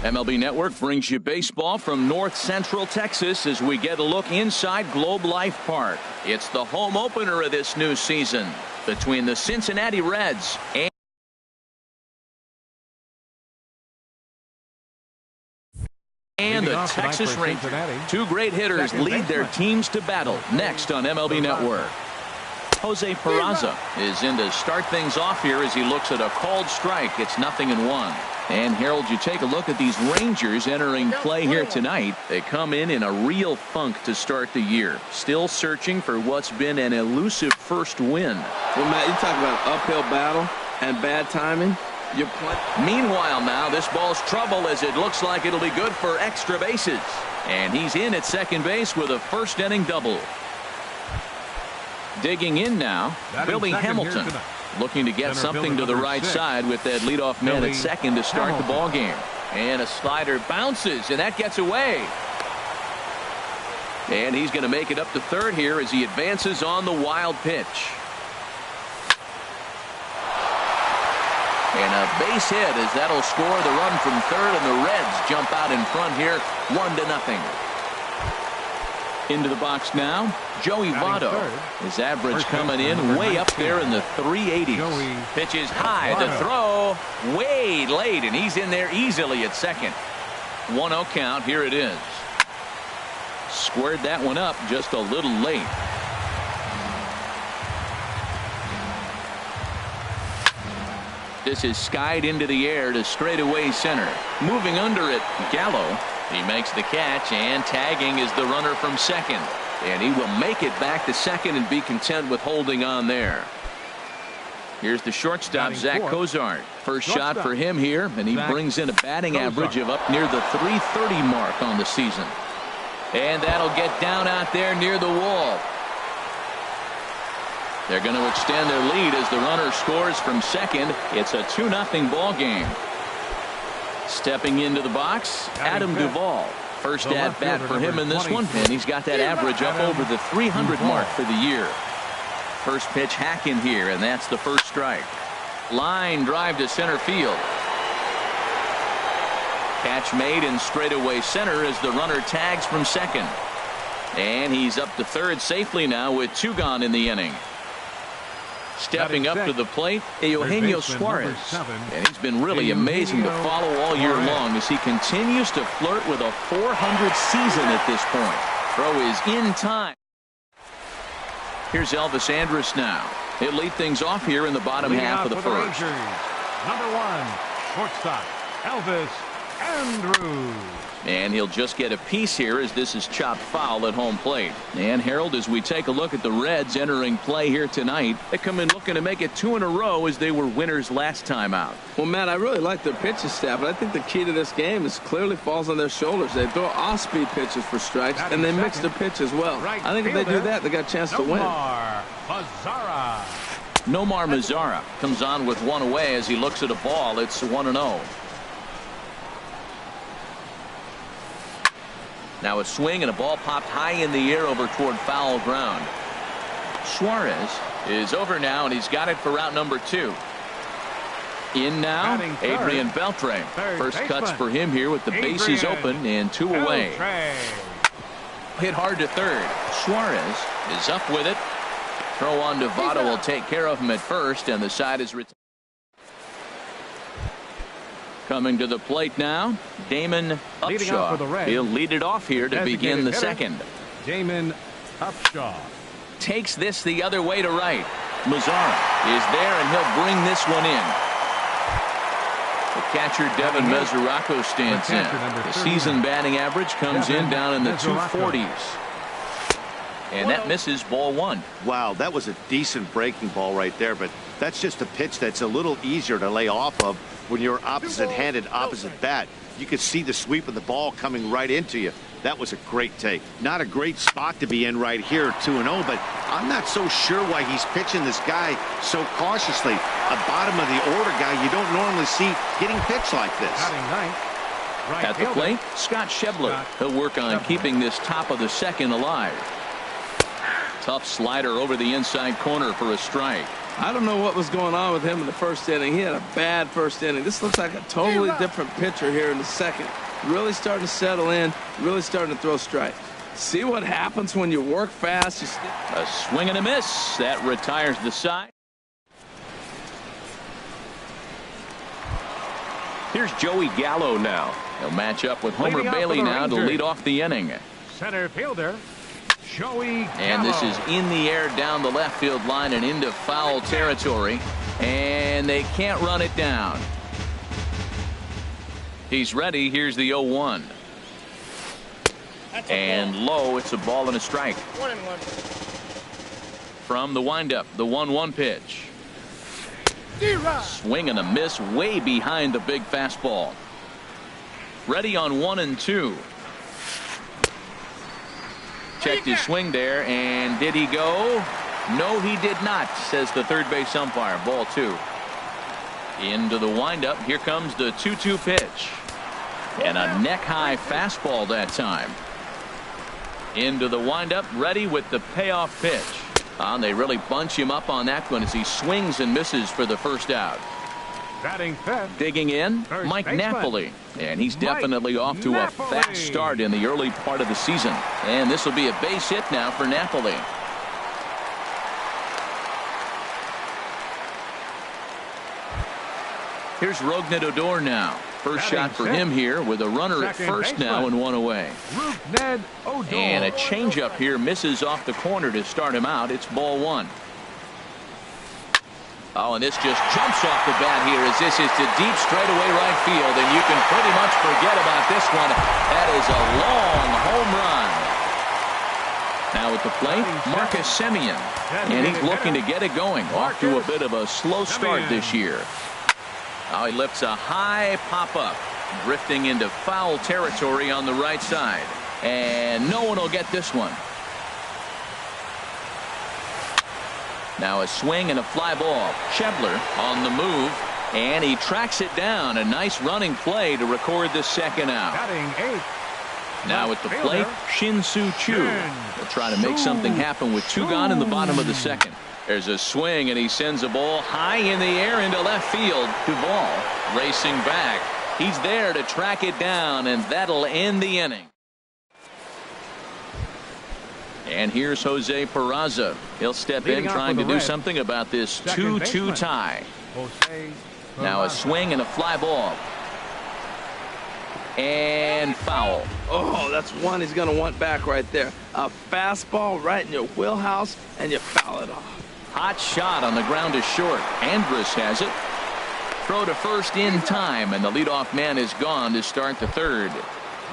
MLB Network brings you baseball from North Central Texas as we get a look inside Globe Life Park. It's the home opener of this new season between the Cincinnati Reds and the Texas Rangers. Two great hitters lead their teams to battle next on MLB Network. Jose Peraza is in to start things off here as he looks at a called strike. It's 0-1. And Harold, you take a look at these Rangers entering play here tonight. They come in a real funk to start the year. Still searching for what's been an elusive first win. Well, Matt, you talk about an uphill battle and bad timing. Meanwhile now, this ball's trouble as it looks like it'll be good for extra bases. And he's in at second base with a first inning double. Digging in now, Billy Hamilton, looking to get something to the right side with that leadoff man at second to start the ball game. And a slider bounces, and that gets away. And he's going to make it up to third here as he advances on the wild pitch. And a base hit as that'll score the run from third, and the Reds jump out in front here 1-0. Into the box now, Joey Votto. His average coming in way up there in the 380s. Pitches high, the throw way late, and he's in there easily at second. 1-0 count, here it is. Squared that one up just a little late. This is skied into the air to straightaway center. Moving under it, Gallo. He makes the catch, and tagging is the runner from second. And he will make it back to second and be content with holding on there. Here's the shortstop, Zach Cozart. First shot for him here, and he brings in a batting average of up near the 330 mark on the season. And that'll get down out there near the wall. They're going to extend their lead as the runner scores from second. It's a 2-0 ball game. Stepping into the box, Adam Duvall. First at bat for him in this one, and he's got that average up over the 300 mark for the year. First pitch hacking here, and that's the first strike. Line drive to center field. Catch made in straightaway center as the runner tags from second. And he's up to third safely now with 2 gone in the inning. Stepping up to the plate, Eugenio Suarez. And he's been really amazing to follow all year long as he continues to flirt with a 400 season at this point. Throw is in time. Here's Elvis Andrus now. He'll lead things off here in the bottom half of the first. Number 1, shortstop, Elvis Andrus. And he'll just get a piece here as this is chopped foul at home plate. And Harold, as we take a look at the Reds entering play here tonight, they come in looking to make it 2 in a row as they were winners last time out. Well, Matt, I really like their pitching staff, but I think the key to this game is clearly falls on their shoulders. They throw off-speed pitches for strikes, and they mix the pitch as well. I think if they do that, they got a chance to win. Nomar Mazara comes on with one away as he looks at a ball. It's 1-0. Now a swing and a ball popped high in the air over toward foul ground. Suarez is over now, and he's got it for route number 2. In now, Adrian Beltre. First cuts for him here with the bases open and 2 away. Hit hard to third. Suarez is up with it. Throw on to Votto will take care of him at first, and the side is retired. Coming to the plate now, Damon Upshaw. He'll lead it off here to begin the second. Damon Upshaw takes this the other way to right. Mazara is there, and he'll bring this one in. The catcher Devin Mesoraco stands in. The season batting average comes in down in the 240s. And that misses ball 1. Wow, that was a decent breaking ball right there, but that's just a pitch that's a little easier to lay off of when you're opposite-handed, opposite bat. You could see the sweep of the ball coming right into you. That was a great take. Not a great spot to be in right here, 2-0, but I'm not so sure why he's pitching this guy so cautiously. A bottom of the order guy you don't normally see getting pitched like this. At the plate, Scott Schebler. He'll work on keeping this top of the second alive. Tough slider over the inside corner for a strike. I don't know what was going on with him in the first inning. He had a bad first inning. This looks like a totally different pitcher here in the second. Really starting to settle in, really starting to throw strikes. See what happens when you work fast. A swing and a miss. That retires the side. Here's Joey Gallo now. He'll match up with Homer Bailey now to lead off the inning. Center fielder, Joey Gallo. And this is in the air down the left field line and into foul territory. And they can't run it down. He's ready. Here's the 0-1. And low. It's a ball and a strike. 1-1. From the windup, the 1-1 pitch. Swing and a miss way behind the big fastball. Ready on 1-2. Checked his swing there, and did he go? No, he did not, says the third base umpire. Ball 2. Into the windup. Here comes the 2-2 pitch. And a neck-high fastball that time. Into the windup, ready with the payoff pitch. They really bunch him up on that one as he swings and misses for the first out. Batting fifth. Digging in, First Mike baseman. Napoli. And he's definitely off to a fast start in the early part of the season. And this will be a base hit now for Napoli. Here's Rougned Odor now. First shot for him here with a runner at first now and one away. Rougned Odor. And a changeup here misses off the corner to start him out. It's ball 1. Oh, and this just jumps off the bat here as this is to deep straightaway right field, and you can pretty much forget about this one. That is a long home run. Now at the plate, Marcus Semien, and he's looking to get it going. Off to a bit of a slow start this year. Now he lifts a high pop-up, drifting into foul territory on the right side. And no one will get this one. Now a swing and a fly ball. Schebler on the move, and he tracks it down. A nice running play to record the second out. Batting 8. Now at the plate, Shin-Soo Choo will try to make something happen with 2 gone in the bottom of the second. There's a swing, and he sends a ball high in the air into left field. Duvall racing back. He's there to track it down, and that'll end the inning. And here's Jose Peraza. He'll step in trying to do something about this 2-2 tie. Now a swing and a fly ball. And foul. Oh, that's one he's going to want back right there. A fastball right in your wheelhouse, and you foul it off. Hot shot on the ground is short. Andrus has it. Throw to first in time, and the leadoff man is gone to start the third.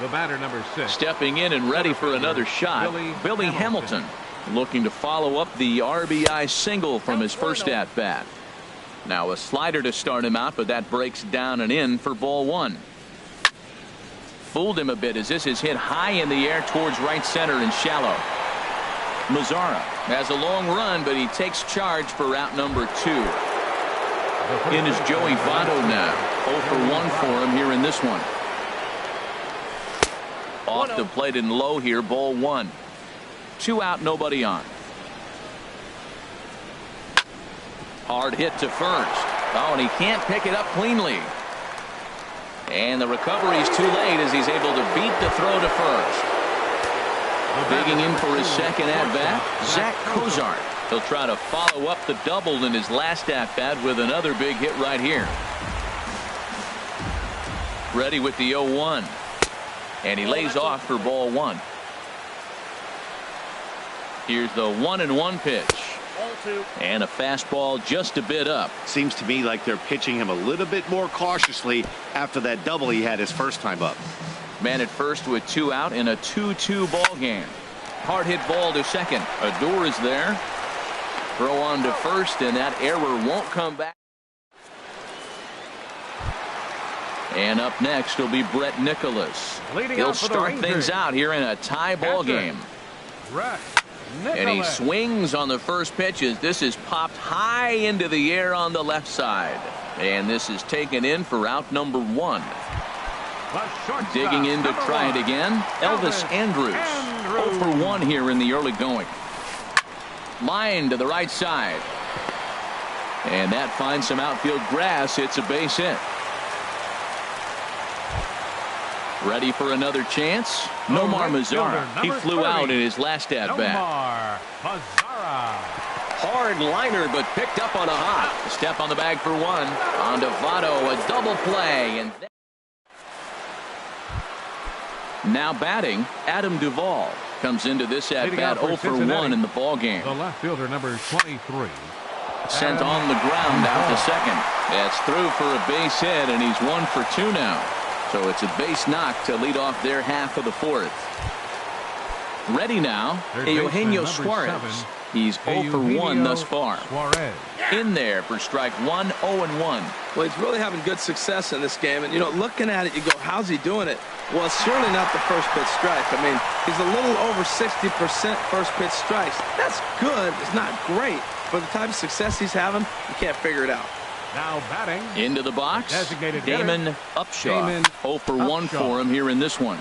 The batter, number 6. Stepping in and ready for another shot, Billy Hamilton, looking to follow up the RBI single from his first at-bat. Now a slider to start him out, but that breaks down and in for ball 1. Fooled him a bit as this is hit high in the air towards right center and shallow. Mazzara has a long run, but he takes charge for out number 2. In is Joey Votto now. 0 for 1 for him here in this one. Off the plate and low here, ball 1. 2 out, nobody on. Hard hit to first. Oh, and he can't pick it up cleanly. And the recovery's too late as he's able to beat the throw to first. Digging in for his second at-bat, Zach Cozart. He'll try to follow up the double in his last at-bat with another big hit right here. Ready with the 0-1. And he lays off for ball 1. Here's the 1-1 pitch. And a fastball just a bit up. Seems to me like they're pitching him a little bit more cautiously after that double he had his first time up. Man at first with 2 out in a 2-2 ball game. Hard hit ball to second. Odor is there. Throw on to first, and that error won't come back. And up next will be Brett Nicholas. He'll start things out here in a tie ball game. And he swings on the first pitch as this is popped high into the air on the left side. And this is taken in for out number 1. Digging in to try it again, Elvis Andrus. 0 for 1 here in the early going. Line to the right side. And that finds some outfield grass. It's a base hit. Ready for another chance? Nomar Mazara. He flew out in his last at-bat. Hard liner, but picked up on a hop. A step on the bag for one. On to Votto, a double play. And now batting, Adam Duvall comes into this at-bat 0 for 1 in the ball game. The left fielder, number 23. Sent on the ground out to second. That's through for a base hit, and he's 1 for 2 now. So it's a base knock to lead off their half of the fourth. Ready now, Eugenio Suarez. He's 0 for 1 thus far. In there for strike 1, 0-1. Well, he's really having good success in this game. And, you know, looking at it, you go, how's he doing it? Well, it's surely not the first pitch strike. I mean, he's a little over 60% first pitch strikes. That's good. It's not great. For the type of success he's having, you can't figure it out. Now batting. Into the box, Designated Damon Upshaw. 0 for 1 for him here in this one.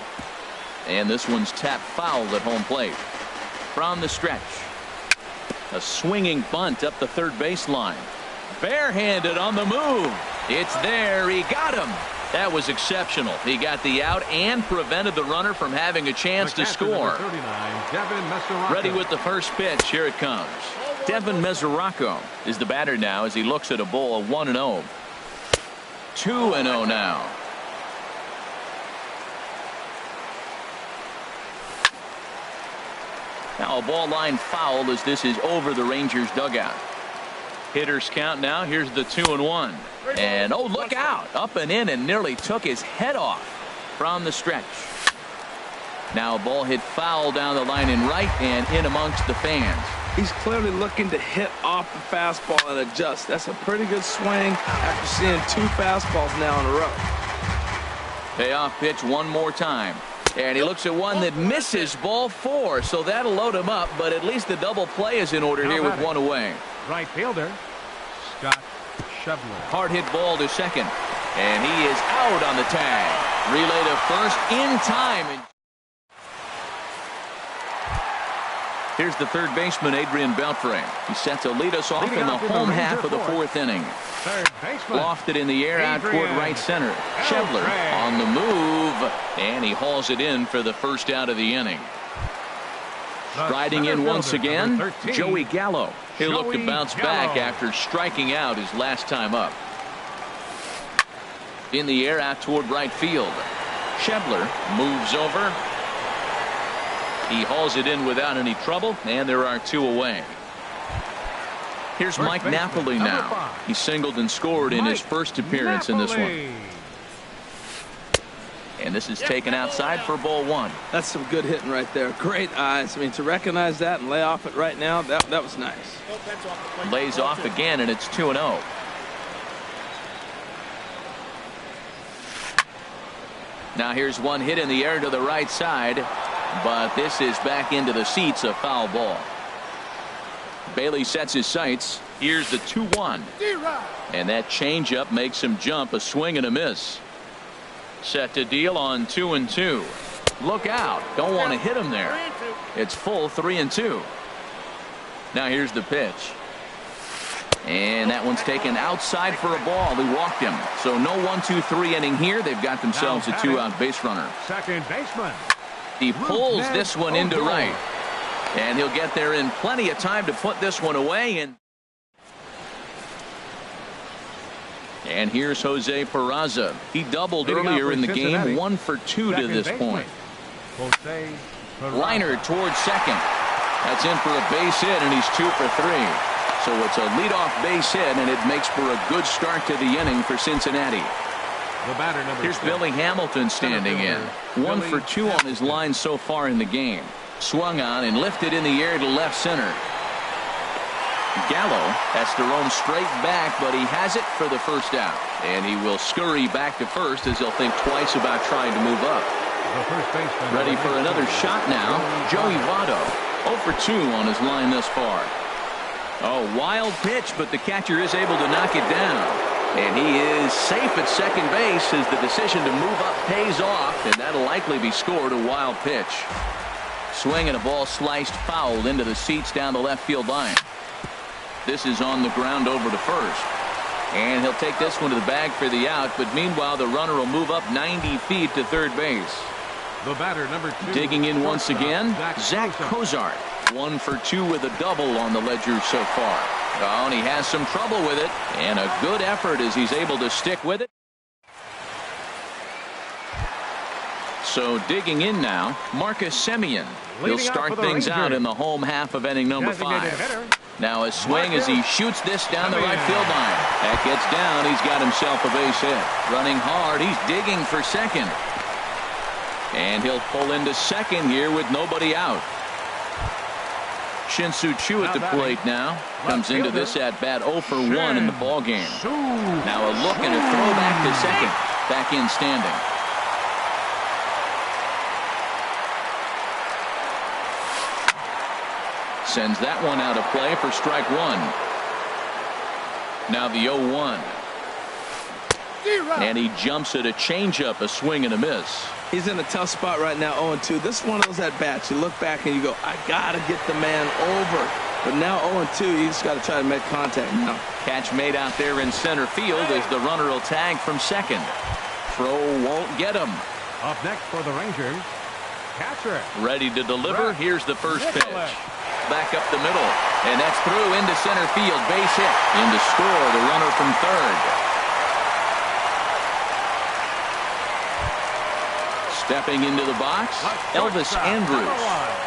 And this one's tapped foul at home plate. From the stretch. A swinging bunt up the third baseline. Barehanded on the move. It's there. He got him. That was exceptional. He got the out and prevented the runner from having a chance to score. Ready with the first pitch. Here it comes. Devin Mesoraco is the batter now as he looks at a ball of 1-0. 2-0 now. Now a ball line foul as this is over the Rangers dugout. Hitters count now. Here's the 2-1. And oh, look out. Up and in and nearly took his head off from the stretch. Now a ball hit foul down the line in right and in amongst the fans. He's clearly looking to hit off the fastball and adjust. That's a pretty good swing after seeing 2 fastballs now in a row. Payoff pitch one more time. And he looks at one that misses, ball 4. So that'll load him up, but at least the double play is in order here with 1 away. Right fielder, Scott Schebler. Hard hit ball to second. And he is out on the tag. Relay to first in time. Here's the third baseman, Adrian Beltre. He's set to lead us off in the home half of the 4th inning. Third baseman. Lofted in the air out toward right center. Schebler on the move. And he hauls it in for the first out of the inning. Striding in once again, Joey Gallo. He'll look to bounce back after striking out his last time up. In the air out toward right field. Schebler moves over. He hauls it in without any trouble, and there are 2 away. Here's Mike Napoli now. He singled and scored in his first appearance in this one. And this is taken outside for ball 1. That's some good hitting right there. Great eyes. I mean, to recognize that and lay off it right now, that was nice. Lays off again, and it's 2-0. Now here's one hit in the air to the right side. But this is back into the seats, a foul ball. Bailey sets his sights. Here's the 2-1. And that changeup makes him jump, a swing and a miss. Set to deal on 2-2. Look out. Don't want to hit him there. It's full 3-2. Now here's the pitch. And that one's taken outside for a ball. He walked him. So no 1-2-3 inning here. They've got themselves a 2-out base runner. Second baseman. He pulls this one into right. And he'll get there in plenty of time to put this one away. And here's Jose Peraza. He doubled earlier in the game. 1 for 2 to this point. Liner towards second. That's in for a base hit, and he's 2 for 3. So it's a leadoff base hit, and it makes for a good start to the inning for Cincinnati. Here's Billy Hamilton standing in. 1 for 2 on his line so far in the game. Swung on and lifted in the air to left center. Gallo has to roam straight back, but he has it for the first out. And he will scurry back to first as he'll think twice about trying to move up. Ready for another shot now. Joey Votto. 0 for 2 on his line thus far. Oh, wild pitch, but the catcher is able to knock it down. And he is safe at second base as the decision to move up pays off, and that'll likely be scored a wild pitch. Swing and a ball sliced foul into the seats down the left field line. This is on the ground over to first. And he'll take this one to the bag for the out, but meanwhile the runner will move up 90 feet to third base. The batter, number 2. Digging in once again, Zach Cozart. 1 for 2 with a double on the ledger so far. Oh, and he has some trouble with it, and a good effort as he's able to stick with it. So digging in now, Marcus Semien. He'll start things out in the home half of inning number 5. Now a swing as he shoots this down the right field line. That gets down. He's got himself a base hit. Running hard. He's digging for second. And he'll pull into second here with nobody out. Shin-Soo Choo at the plate now. Comes into this at bat 0 for 1 in the ball game. Now a look and a throw back to second. Back in standing. Sends that one out of play for strike 1. Now the 0-1. And he jumps at a changeup, a swing and a miss. He's in a tough spot right now, 0-2. This is one of those at-bats. You look back and you go, I got to get the man over. But now 0-2, you just got to try to make contact now. Catch made out there in center field as the runner will tag from second. Throw won't get him. Up next for the Rangers, catcher. Ready to deliver. Here's the first pitch. Back up the middle. And that's through into center field. Base hit. In to score the runner from third. Stepping into the box, Elvis Andrus.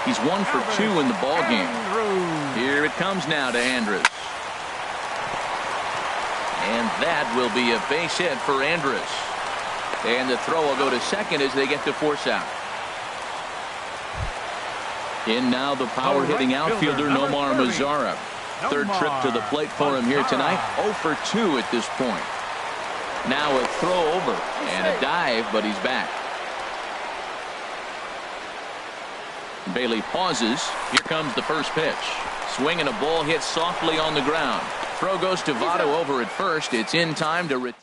He's 1 for 2 in the ball game. Here it comes now to Andrus. And that will be a base hit for Andrus. And the throw will go to second as they get to force out. In now the power hitting outfielder Nomar Mazara. Third trip to the plate for him here tonight. 0 for 2 at this point. Now a throw over and a dive, but he's back. Bailey pauses. Here comes the first pitch. Swing and a ball hit softly on the ground. Throw goes to Votto over at first. It's in time to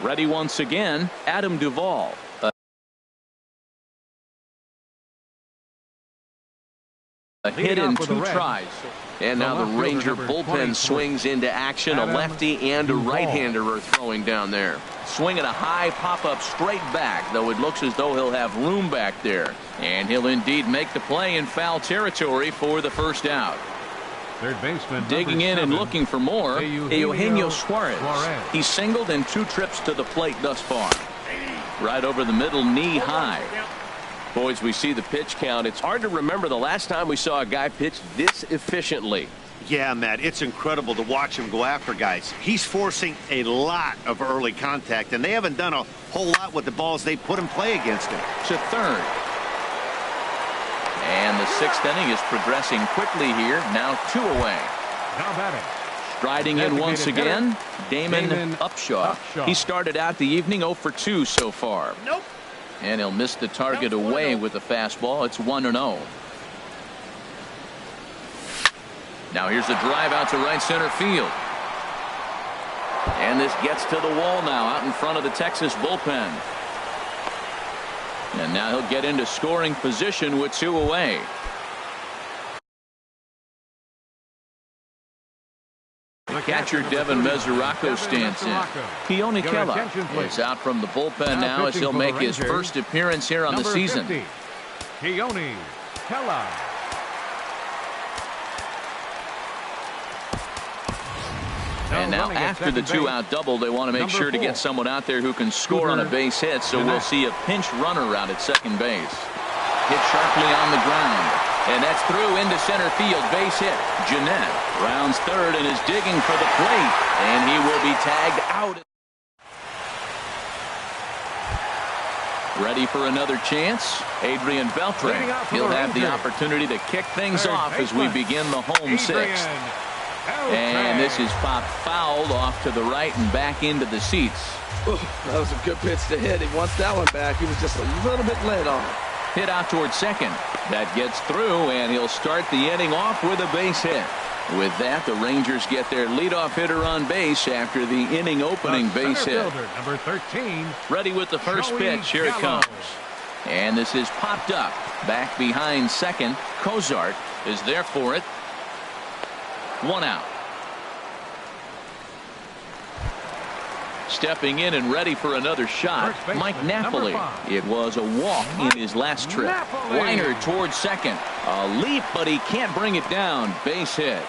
ready once again, Adam Duvall. A hit in 2 tries. And now the Ranger bullpen swings into action. A lefty and a right-hander are throwing down there. Swinging a high pop-up straight back, though it looks as though he'll have room back there. And he'll indeed make the play in foul territory for the first out. Third baseman digging in and looking for more, Eugenio Suarez. He's singled in 2 trips to the plate thus far. Right over the middle, knee high. Boys, we see the pitch count. It's hard to remember the last time we saw a guy pitch this efficiently. Yeah, Matt, it's incredible to watch him go after guys. He's forcing a lot of early contact, and they haven't done a whole lot with the balls they put in play against him. To third. And the 6th inning is progressing quickly here. Now 2 away. Now batting. Striding in once again, Damon Upshaw. He started out the evening 0 for 2 so far. Nope. And he'll miss the target away with the fastball. It's 1-0. Now here's a drive out to right center field. And this gets to the wall now out in front of the Texas bullpen. And now he'll get into scoring position with 2 away. The catcher Devin Mesoraco stands in. Keone Kela is out from the bullpen now as he'll make his first appearance here on the season. Keone Kela. And now after the 2-out double, they want to make sure to get someone out there who can score on a base hit, so we'll see a pinch runner out at second base. Hit sharply on the ground. And that's through into center field. Base hit. Jeanette rounds third and is digging for the plate. And he will be tagged out. Ready for another chance? Adrian Beltre. He'll have the opportunity to kick things off as we begin the home 6th. And this is popped fouled off to the right and back into the seats. Ooh, that was a good pitch to hit. He wants that one back. He was just a little bit late on it. Hit out towards second. That gets through, and he'll start the inning off with a base hit. With that, the Rangers get their leadoff hitter on base after the inning opening base hit. Number 13. Ready with the first pitch. Here it comes. And this is popped up. Back behind second. Cozart is there for it. 1 out. Stepping in and ready for another shot, Mike Napoli. It was a walk in his last trip. Liner towards second. A leap, but he can't bring it down. Base hit.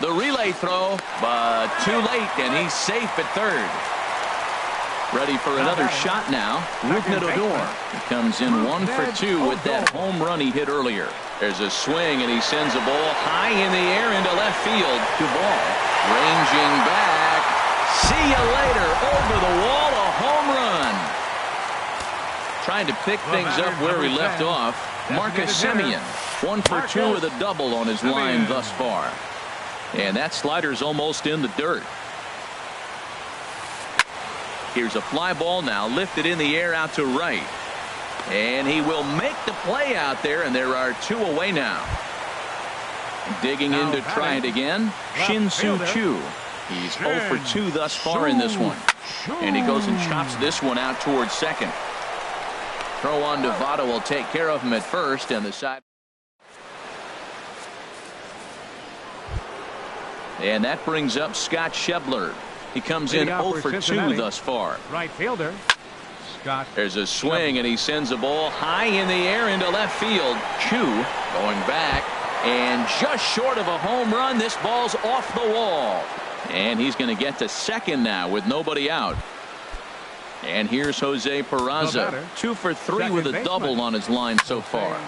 The relay throw, but too late, and he's safe at third. Ready for another shot now. Rougned Odor. He comes in 1 for 2 with that home run he hit earlier. There's a swing, and he sends a ball high in the air into left field. Duvall ranging back. See you later. Over the wall, a home run. Trying to pick things up where he left off. Marcus Semien. 1 for 2 with a double on his line thus far. And that slider's almost in the dirt. Here's a fly ball now, lifted in the air out to right. And he will make the play out there, and there are 2 away now. Digging in to try it again, Shin-Soo Choo. He's 0 for 2 thus far in this one. And he goes and chops this one out towards second. Throw on to Votto will take care of him at first, and the side. And that brings up Scott Schebler. He comes in 0 for 2 thus far. Right fielder, Scott. There's a swing, and he sends a ball high in the air into left field. Choo going back, and just short of a home run. This ball's off the wall. And he's going to get to second now with nobody out. And here's Jose Peraza. 2 for 3 with a double on his line so far.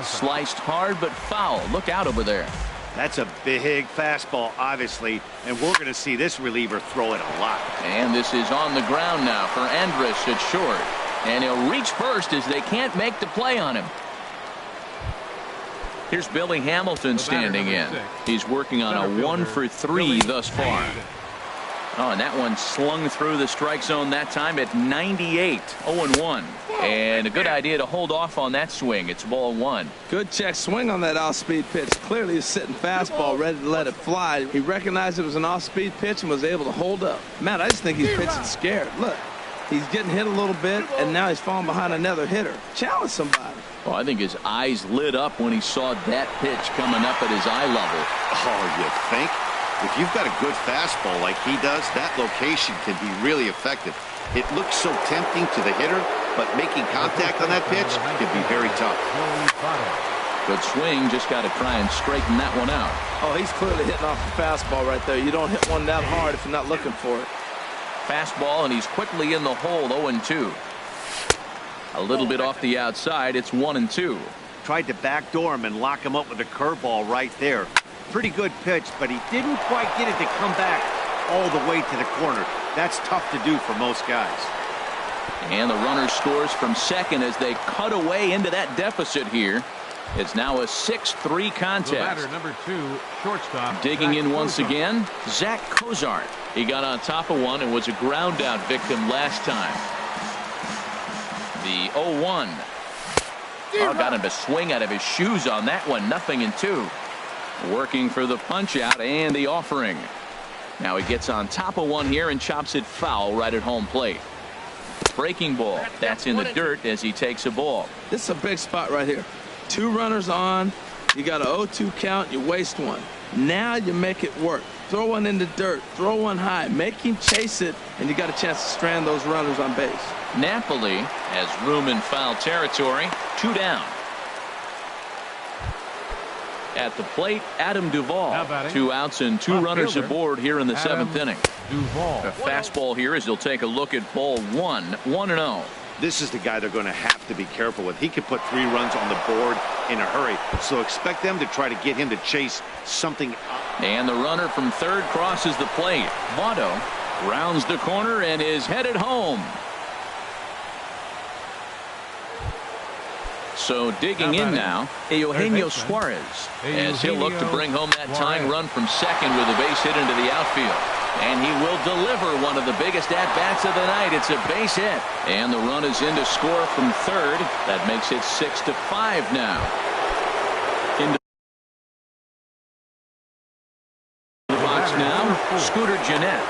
Sliced hard, but foul. Look out over there. That's a big fastball, obviously, and we're going to see this reliever throw it a lot. And this is on the ground now for Andrus at short. And he'll reach first as they can't make the play on him. Here's Billy Hamilton standing in. He's working on a 1 for 3 thus far. Oh, and that one slung through the strike zone that time at 98. 0-1. And a good idea to hold off on that swing. It's ball 1. Good check swing on that off-speed pitch. Clearly a sitting fastball ready to let it fly. He recognized it was an off-speed pitch and was able to hold up. Man, I just think he's pitching scared. Look, he's getting hit a little bit, and now he's falling behind another hitter. Challenge somebody. Well, I think his eyes lit up when he saw that pitch coming up at his eye level. Oh, you think? If you've got a good fastball like he does, that location can be really effective. It looks so tempting to the hitter, but making contact on that pitch can be very tough. Good swing, just got to try and straighten that one out. Oh, he's clearly hitting off the fastball right there. You don't hit one that hard if you're not looking for it. Fastball, and he's quickly in the hole. 0-2. A little bit off the outside. It's 1-2. Tried to backdoor him and lock him up with a curveball right there. Pretty good pitch, but he didn't quite get it to come back all the way to the corner. That's tough to do for most guys. And the runner scores from second as they cut away into that deficit here. It's now a 6-3 contest. Batter number 2, shortstop. Digging in once again, Zach Cozart. He got on top of one and was a ground out victim last time. The 0-1. Oh, got him to swing out of his shoes on that one. 0-2. Working for the punch out and the offering. Now he gets on top of one here and chops it foul right at home plate. Breaking ball. That's in the dirt as he takes a ball. This is a big spot right here. 2 runners on. You got a 0-2 count. You waste one. Now you make it work. Throw one in the dirt. Throw one high. Make him chase it, and you got a chance to strand those runners on base. Napoli has room in foul territory. 2 down. At the plate, Adam Duvall. 2 outs and 2 runners aboard here in the 7th inning. Duvall. A fastball here as he'll take a look at ball 1. 1-0. This is the guy they're going to have to be careful with. He could put 3 runs on the board in a hurry, so expect them to try to get him to chase something up. And the runner from third crosses the plate. Votto rounds the corner and is headed home. So digging in now, Eugenio Suarez, as he'll look to bring home that tying run from second with a base hit into the outfield. And he will deliver one of the biggest at-bats of the night. It's a base hit. And the run is in to score from third. That makes it 6-5 now. In the box now, Scooter Gennett.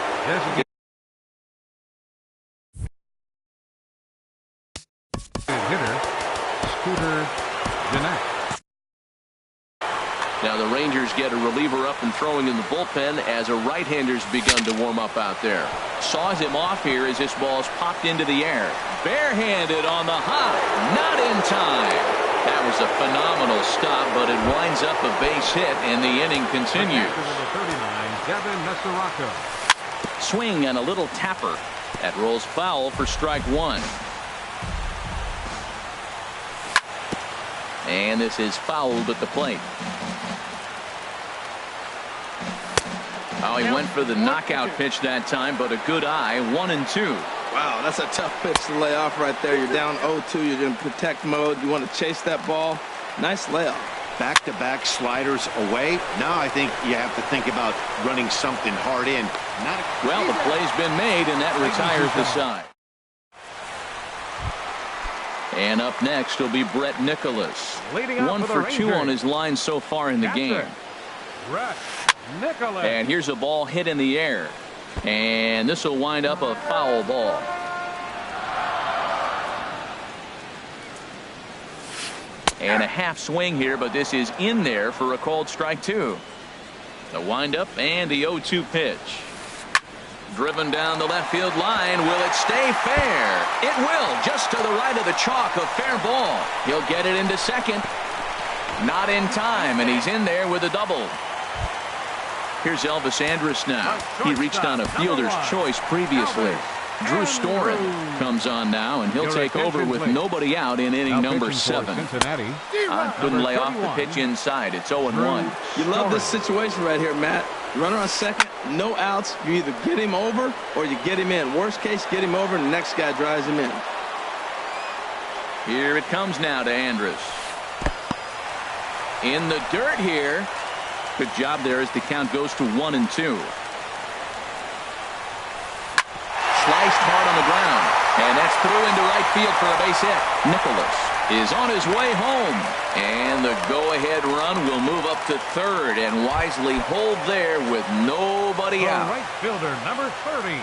Now the Rangers get a reliever up and throwing in the bullpen as a right-hander's begun to warm up out there. Saws him off here as this ball's popped into the air. Barehanded on the hop. Not in time. That was a phenomenal stop, but it winds up a base hit, and the inning continues. Swing and a little tapper. That rolls foul for strike one. And this is fouled at the plate. Oh, he went for the knockout pitch that time, but a good eye. 1-2. Wow, that's a tough pitch to lay off right there. You're down 0-2. You're in protect mode. You want to chase that ball. Nice layoff. Back-to-back sliders away. Now I think you have to think about running something hard in. Well, the play's been made, and that retires the side. And up next will be Brett Nicholas. 1 for 2 on his line so far in the game. And here's a ball hit in the air. And this will wind up a foul ball. And a half swing here, but this is in there for a called strike two. The windup and the 0-2 pitch. Driven down the left field line. Will it stay fair? It will. Just to the right of the chalk. A fair ball. He'll get it into second. Not in time, and he's in there with a double. Here's Elvis Andrus now. He reached on a fielder's choice previously. Drew Storen comes on now, and he'll take over with nobody out in inning number 7. Couldn't lay off the pitch inside. It's 0-1. You love this situation right here, Matt. Runner on second, no outs. You either get him over or you get him in. Worst case, get him over, and the next guy drives him in. Here it comes now to Andrus. In the dirt here. Good job there as the count goes to 1-2. Sliced hard on the ground, and that's through into right field for a base hit. Nicholas is on his way home, and the go-ahead run will move up to third and wisely hold there with nobody out. Right fielder number 30,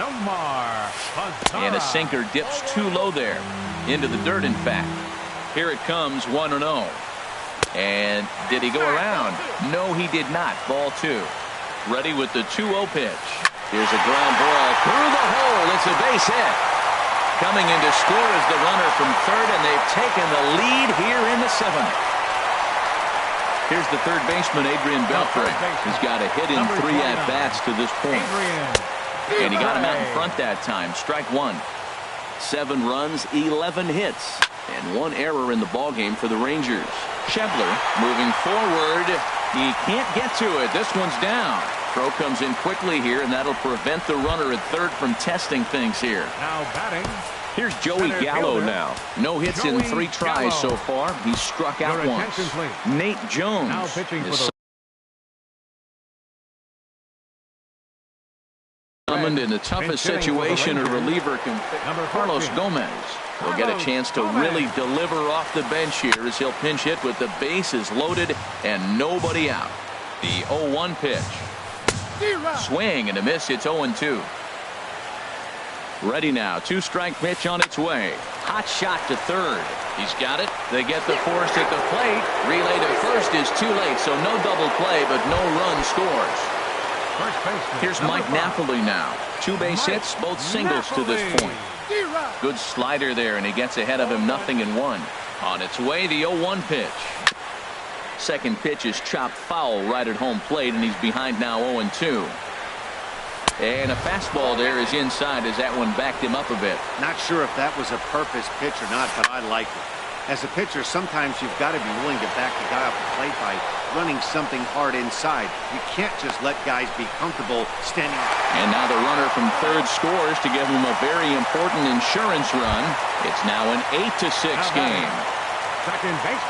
Nomar Mazara. And a sinker dips too low there into the dirt. In fact, here it comes 1-0. And did he go around? No, he did not. Ball 2. Ready with the 2-0 pitch. Here's a ground ball through the hole. It's a base hit. Coming in to score is the runner from third, and they've taken the lead here in the 7th. Here's the third baseman, Adrian Beltre. He's got a hit in 3 at-bats to this point. And he got him out in front that time. Strike 1. 7 runs, 11 hits, and 1 error in the ballgame for the Rangers. Schebler moving forward. He can't get to it. This one's down. Throw comes in quickly here, and that'll prevent the runner at third from testing things here. Now batting. Here's Joey Gallo now. No hits in 3 tries so far. He's struck out once. Nate Jones now pitching for the in the toughest situation a reliever can. Carlos Gomez will get a chance to really deliver off the bench here as he'll pinch hit with the bases loaded and nobody out. The 0-1 pitch. Swing and a miss. It's 0-2. Ready now. 2-strike pitch on its way. Hot shot to third. He's got it. They get the force at the plate. Relay to first is too late, so no double play, but no run scores. Here's Mike Napoli now. 2 base hits, both singles to this point. Good slider there, and he gets ahead of him 0-1. On its way, the 0-1 pitch. Second pitch is chopped foul right at home plate, and he's behind now 0-2. And a fastball there is inside as that one backed him up a bit. Not sure if that was a purpose pitch or not, but I like it. As a pitcher, sometimes you've got to be willing to back the guy off the plate by running something hard inside. You can't just let guys be comfortable standing. And now the runner from third scores to give him a very important insurance run. It's now an 8-6 game.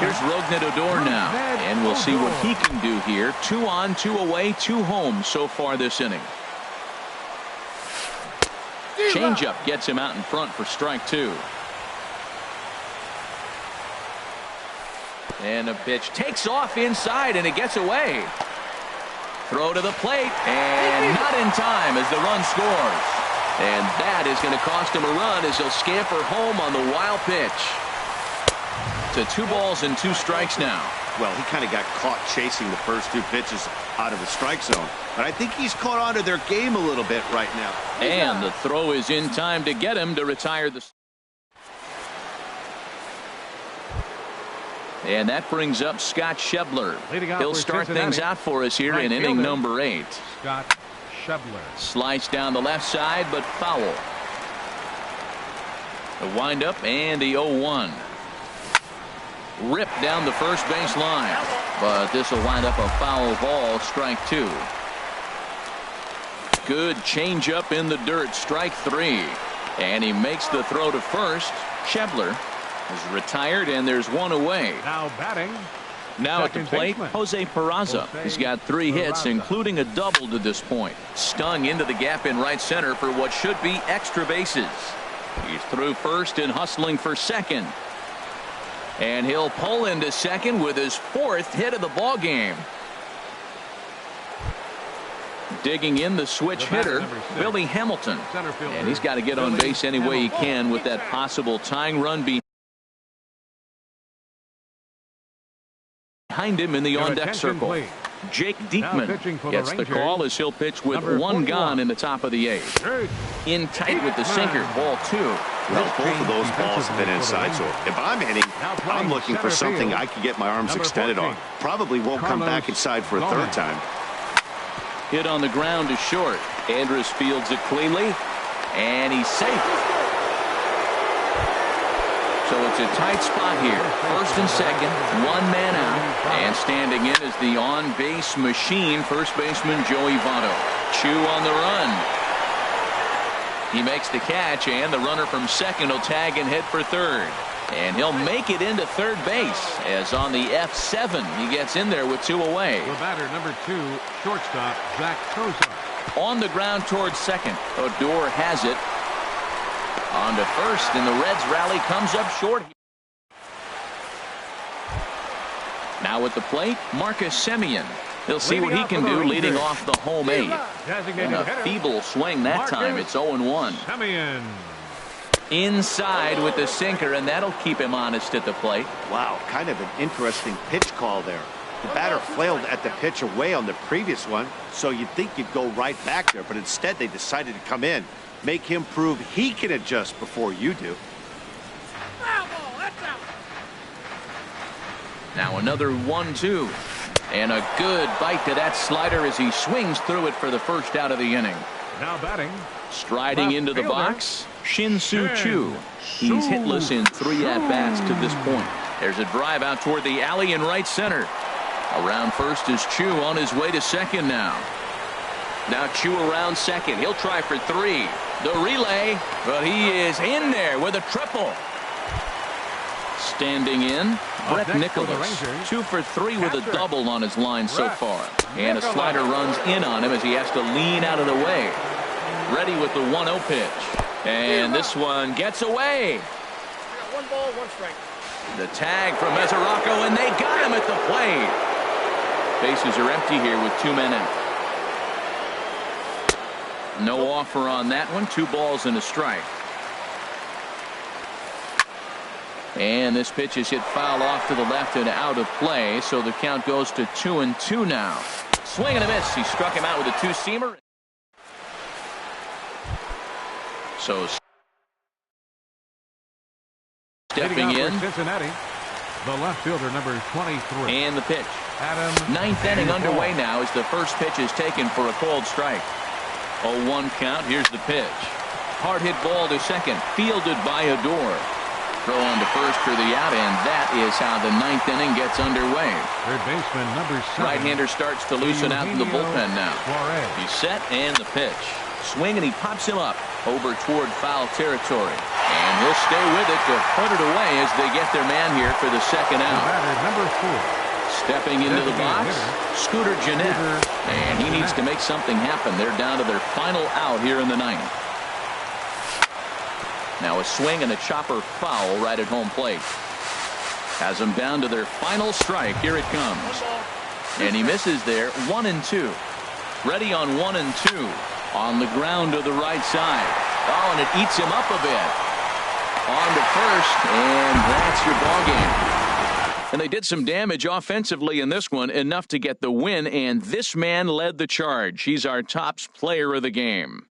Here's Rougned Odor now, and we'll see what he can do here. 2 on, 2 away, 2 home so far this inning. Changeup gets him out in front for strike 2. And a pitch takes off inside, and it gets away. Throw to the plate, and not in time as the run scores. And that is going to cost him a run as he'll scamper home on the wild pitch. To 2 balls and 2 strikes now. Well, he kind of got caught chasing the first two pitches out of the strike zone. But I think he's caught on to their game a little bit right now. And the throw is in time to get him to retire the. And that brings up Scott Schebler. He'll start things out for us here in inning number 8. Scott Schebler. Slice down the left side, but foul. The windup and the 0-1. Ripped down the first base line, but this will wind up a foul ball, strike 2. Good changeup in the dirt, strike 3. And he makes the throw to first. Schebler is retired, and there's one away. Now batting. Now at the plate, Jose Peraza. He's got 3 hits, including a double to this point. Stung into the gap in right center for what should be extra bases. He's through first and hustling for second. And he'll pull into second with his 4th hit of the ball game. Digging in the switch hitter, Billy Hamilton. And he's got to get on base any way he can with that possible tying run behind him in the on-deck circle. Jake Diekman gets the call as he'll pitch with 1 gone in the top of the 8th. In tight with the sinker, ball 2. Well, both of those balls have been inside, so if I'm hitting, I'm looking for something I can get my arms extended on. Probably won't come back inside for a 3rd time. Hit on the ground to short. Andrus fields it cleanly, and he's safe. So it's a tight spot here. First and second, 1 man out. And standing in is the on-base machine, first baseman Joey Votto. Chu on the run. He makes the catch, and the runner from second will tag and head for third. And he'll make it into third base, as on the F7, he gets in there with 2 away. The batter, number 2, shortstop, Zach Cozart. On the ground towards second. Odor has it. On to first, and the Reds rally comes up short. Now at the plate, Marcus Semien. He'll see what he can do leading off the home 8. And a feeble swing that time. It's 0-1. Semien. Inside with the sinker, and that'll keep him honest at the plate. Wow, kind of an interesting pitch call there. The batter flailed at the pitch away on the previous one, so you'd think you'd go right back there, but instead they decided to come in. Make him prove he can adjust before you do. Now another 1-2. And a good bite to that slider as he swings through it for the first out of the inning. Now batting. Striding into the box, Shin-Soo Choo. He's hitless in 3 at-bats to this point. There's a drive out toward the alley in right center. Around first is Choo on his way to second now. Now Choo around second. He'll try for 3. The relay, but he is in there with a triple. Standing in, Brett Nicholas. 2 for 3 with a double on his line so far. And a slider runs in on him as he has to lean out of the way. Ready with the 1-0 pitch. And this one gets away. 1 ball, 1 strike. The tag from Mesoraco, and they got him at the plate. Bases are empty here with 2 men out. No offer on that one. 2 balls and a strike. And this pitch is hit foul off to the left and out of play, so the count goes to 2-2 now. Swing and a miss. He struck him out with a 2-seamer. So stepping in, Cincinnati, the left fielder, number 23. And the pitch. Adam 9th inning underway now as the first pitch is taken for a called strike. 0-1 count. Here's the pitch. Hard hit ball to second. Fielded by Odor. Throw on to first for the out, and that is how the 9th inning gets underway. Third baseman, number 7. Right-hander starts to loosen out in the bullpen now. He's set, and the pitch. Swing, and he pops him up over toward foul territory. And he'll stay with it to put it away as they get their man here for the second out. Number 4. Stepping into the box, Scooter Gennett. And he needs to make something happen. They're down to their final out here in the 9th. Now a swing and a chopper foul right at home plate. Has them down to their final strike. Here it comes. And he misses there. 1-2. Ready on 1-2. On the ground to the right side. Oh, and it eats him up a bit. On to first, and that's your ball game. And they did some damage offensively in this one, enough to get the win, and this man led the charge. He's our top player of the game.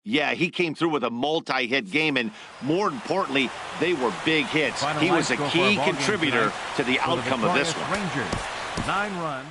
Yeah, he came through with a multi-hit game, and more importantly, they were big hits. He was a key contributor to the outcome of this one. Rangers, 9 runs.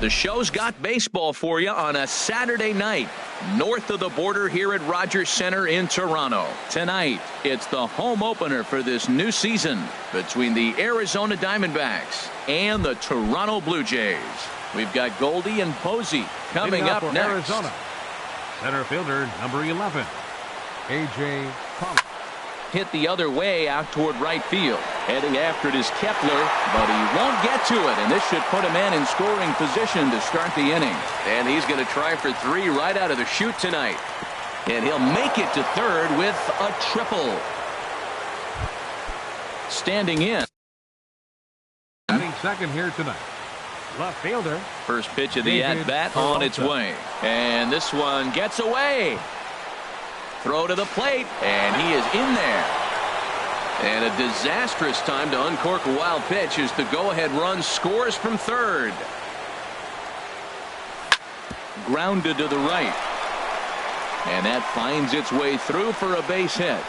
The show's got baseball for you on a Saturday night north of the border here at Rogers Center in Toronto. Tonight, it's the home opener for this new season between the Arizona Diamondbacks and the Toronto Blue Jays. We've got Goldie and Posey coming up next. Arizona, center fielder number 11, kjs9354. Hit the other way out toward right field. Heading after it is Kepler, but he won't get to it, and this should put a man in scoring position to start the inning. And he's going to try for 3 right out of the chute tonight. And he'll make it to third with a triple. Standing in. Batting second here tonight, left fielder. First pitch of the at-bat on its way. And this one gets away. Throw to the plate, and he is in there. And a disastrous time to uncork a wild pitch as the go-ahead run scores from third. Grounded to the right. And that finds its way through for a base hit.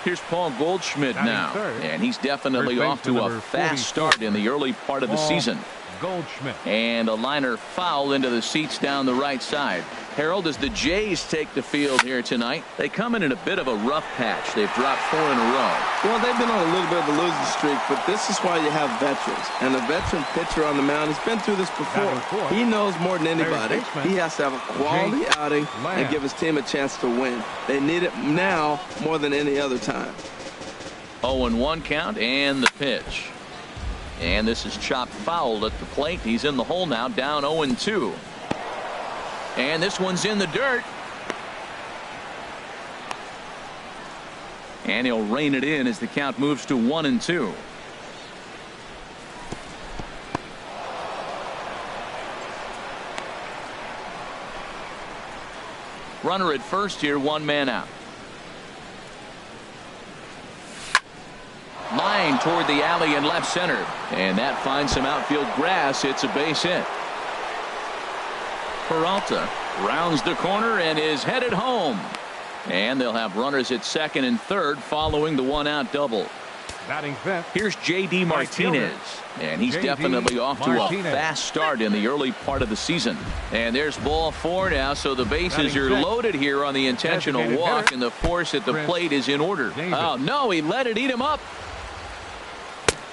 Here's Paul Goldschmidt now, and he's definitely off to a fast start in the early part of the season. Goldschmidt. And a liner foul into the seats down the right side. Harold, as the Jays take the field here tonight, they come in a bit of a rough patch. They've dropped 4 in a row. Well, they've been on a little bit of a losing streak, but this is why you have veterans. And a veteran pitcher on the mound has been through this before. He knows more than anybody. He has to have a quality outing and give his team a chance to win. They need it now more than any other time. 0-1 count and the pitch. And this is chopped foul at the plate. He's in the hole now, down 0-2. And this one's in the dirt. And he'll rein it in as the count moves to 1-2. Runner at first here, 1 man out. Line toward the alley in left center, and that finds some outfield grass. It's a base hit. Peralta rounds the corner and is headed home, and they'll have runners at second and third following the 1-out double. Batting fifth. Here's J.D. Martinez, and he's definitely off to a fast start in the early part of the season. And there's ball 4 now, so the bases are loaded here on the intentional walk, and the force at the plate is in order. Oh no, he let it eat him up.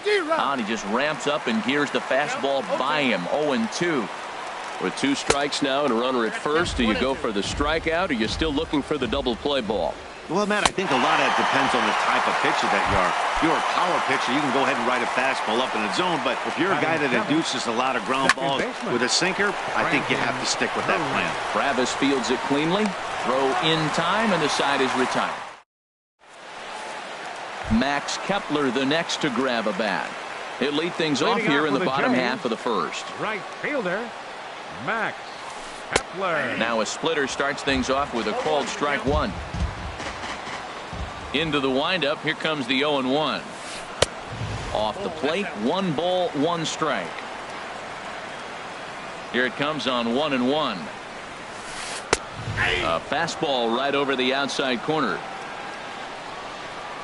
And he just ramps up and gears the fastball by him. 0-2. With 2 strikes now and a runner at first, do you go for the strikeout, or are you still looking for the double play ball? Well, Matt, I think a lot of it depends on the type of pitcher that you are. If you're a power pitcher, you can go ahead and ride a fastball up in the zone. But if you're a guy that induces a lot of ground balls with a sinker, I think you have to stick with that plan. Travis fields it cleanly. Throw in time, and the side is retired. Max Kepler the next to grab a bat. He'll lead things off here in the bottom half of the first. Right fielder, Max Kepler. Now a splitter starts things off with a called strike 1. Into the windup. Here comes the 0-1. Off the plate. 1 ball, 1 strike. Here it comes on 1-1. A fastball right over the outside corner.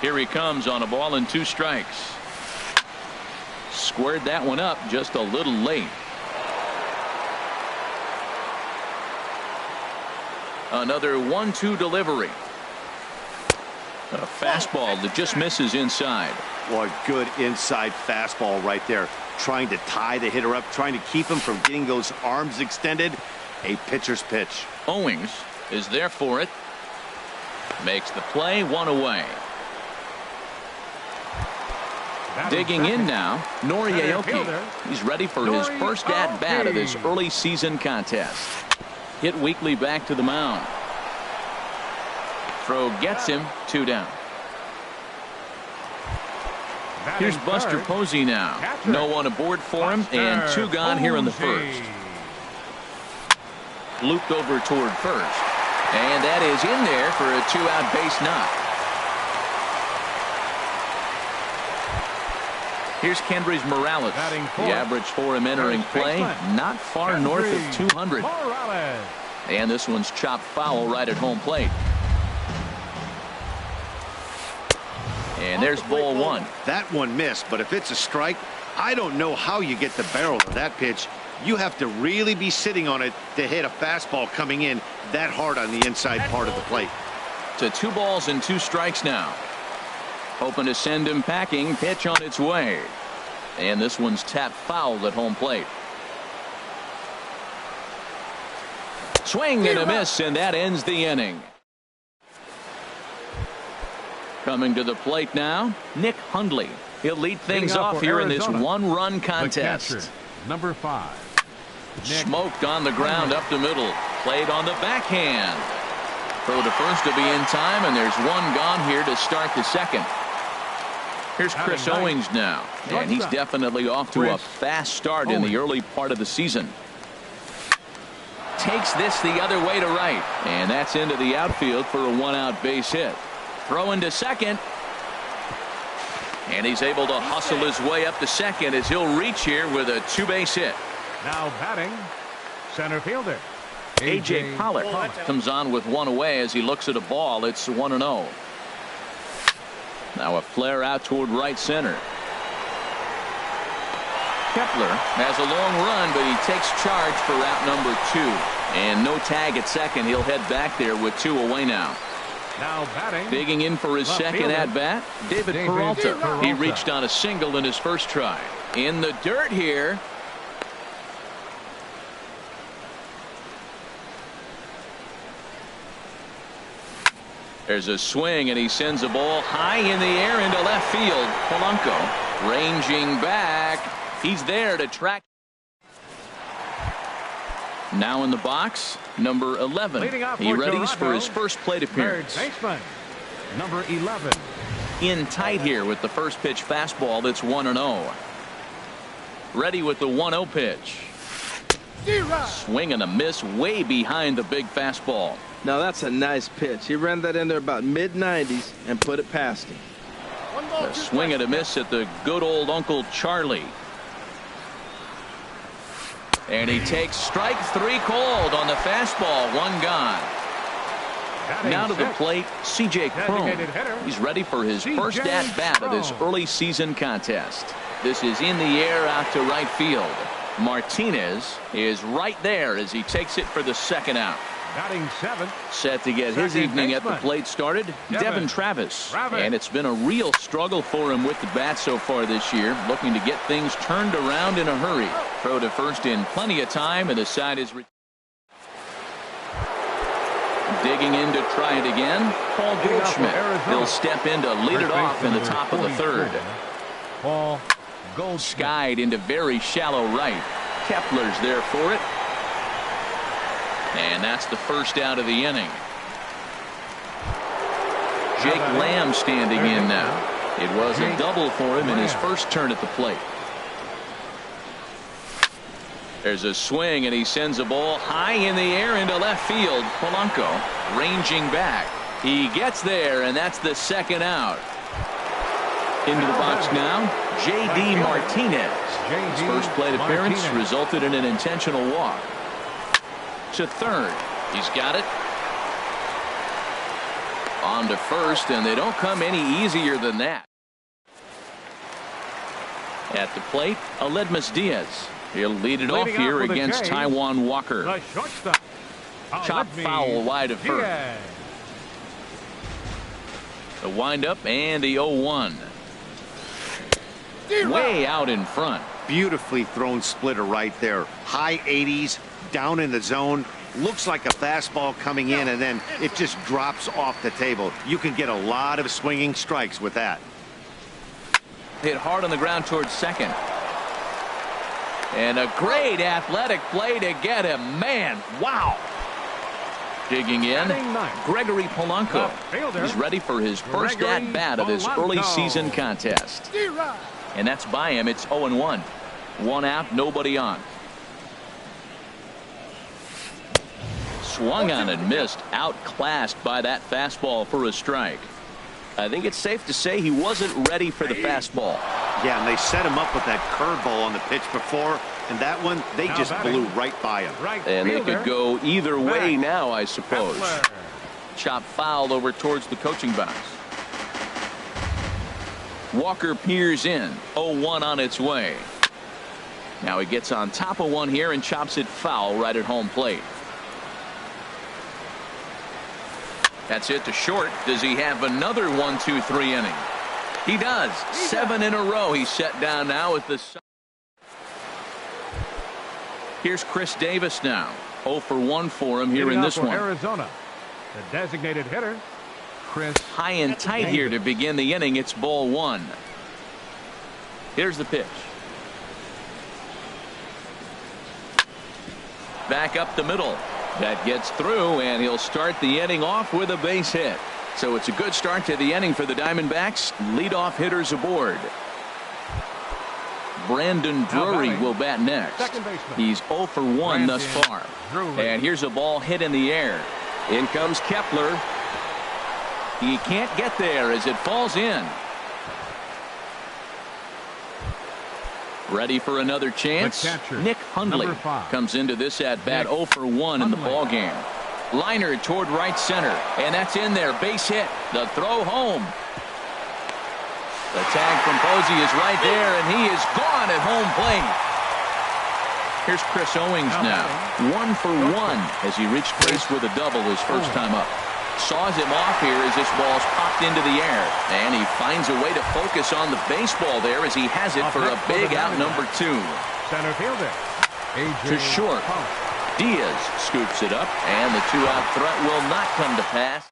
Here he comes on a ball and 2 strikes. Squared that one up just a little late. Another 1-2 delivery. A fastball that just misses inside. Boy, good inside fastball right there. Trying to tie the hitter up, trying to keep him from getting those arms extended. A pitcher's pitch. Owings is there for it. Makes the play, 1 away. Digging in now, Noriaoki. He's ready for his first at-bat of this early season contest. Hit weakly back to the mound. Throw gets him, 2 down. Here's Buster Posey now. No one aboard for him, and 2 gone here in the first. Looped over toward first. And that is in there for a 2-out base knock. Here's Kendrys Morales. The average for him entering play, not far north of 200. And this one's chopped foul right at home plate. And there's ball 1. That one missed, but if it's a strike, I don't know how you get the barrel of that pitch. You have to really be sitting on it to hit a fastball coming in that hard on the inside part of the plate. To 2 balls and 2 strikes now. Hoping to send him packing. Pitch on its way. And this one's tapped foul at home plate. Swing and a miss, and that ends the inning. Coming to the plate now, Nick Hundley. He'll lead things off here in this 1-run contest. Number 5. Smoked on the ground up the middle. Played on the backhand. Throw to first to be in time, and there's 1 gone here to start the second. Here's Chris Owings now, and he's definitely off to a fast start in the early part of the season. Takes this the other way to right, and that's into the outfield for a 1-out base hit. Throwing to second, and he's able to hustle his way up to second as he'll reach here with a 2-base hit. Now batting, center fielder A.J. Pollock comes on with 1 away as he looks at a ball. It's 1-0. Now a flare out toward right center. Kepler has a long run, but he takes charge for route number 2. And no tag at second. He'll head back there with 2 away now. Now batting, digging in for his second at bat, David Peralta. He reached on a single in his first try. In the dirt here. There's a swing, and he sends a ball high in the air into left field. Polanco ranging back. He's there to track. Now in the box, number 11. He readies for his first plate appearance. baseman, number 11. In tight here with the first pitch fastball. That's 1-0. Ready with the 1-0 pitch. Swing and a miss way behind the big fastball. Now that's a nice pitch. He ran that in there about mid-90s and put it past him. A swing and a miss at the good old Uncle Charlie. And he takes strike 3 called on the fastball. 1 gone. Now to the plate, C.J. Cron. He's ready for his first at-bat of this early season contest. This is in the air out to right field. Martinez is right there as he takes it for the second out. Batting 7th. Set to get his evening at the plate started, Devin Travis. And it's been a real struggle for him with the bat so far this year, looking to get things turned around in a hurry. Throw to first in plenty of time, and the side is digging in to try it again. Paul Goldschmidt. He'll step in to lead it off in the top of the third. Paul Goldschmidt. Skied into very shallow right. Kepler's there for it. And that's the first out of the inning. Jake Lamb standing in now. It was a double for him in his first turn at the plate. There's a swing, and he sends a ball high in the air into left field. Polanco ranging back. He gets there, and that's the second out. Into the box now, J.D. Martinez. His first plate appearance resulted in an intentional walk. To third. He's got it. On to first, and they don't come any easier than that. At the plate, Aledmus Diaz. He'll lead it off here against Taijuan Walker. Chop foul wide of first. The windup and the 0-1. Way out in front. Beautifully thrown splitter right there. High 80s, down in the zone. Looks like a fastball coming in, and then it just drops off the table. You can get a lot of swinging strikes with that. Hit hard on the ground towards second. And a great athletic play to get him. Man, wow. Digging in, Gregory Polanco. He's ready for his first at-bat of this early season contest. And that's by him. It's 0-1. 1 out, nobody on. Swung on and missed, outclassed by that fastball for a strike. I think it's safe to say he wasn't ready for the fastball. Yeah, and they set him up with that curveball on the pitch before, and that one, they just blew right by him. And they could go either way now, I suppose. Chop foul over towards the coaching box. Walker peers in. 0-1 on its way. Now he gets on top of one here and chops it foul right at home plate. That's it to short. Does he have another 1-2-3 inning? He does. 7 in a row. He's set down now with the. Here's Chris Davis now. 0 for 1 for him here in this one. Arizona, the designated hitter, Chris. High and tight here to begin the inning. It's ball 1. Here's the pitch. Back up the middle. That gets through, and he'll start the inning off with a base hit. So it's a good start to the inning for the Diamondbacks. Leadoff hitters aboard. Brandon Drury will bat next. He's 0 for 1 thus far. And here's a ball hit in the air. In comes Kepler. He can't get there as it falls in. Ready for another chance. Nick Hundley comes into this at bat 0 for 1 in the ball game. Liner toward right center, and that's in there. Base hit. The throw home. The tag from Posey is right there, and he is gone at home plate. Here's Chris Owings now. 1 for 1 as he reached base with a double his first time up. Saws him off here as this ball's popped into the air, and he finds a way to focus on the baseball there as he has it for a big out number 2. Center fielder. To short. Diaz scoops it up, and the 2-out threat will not come to pass.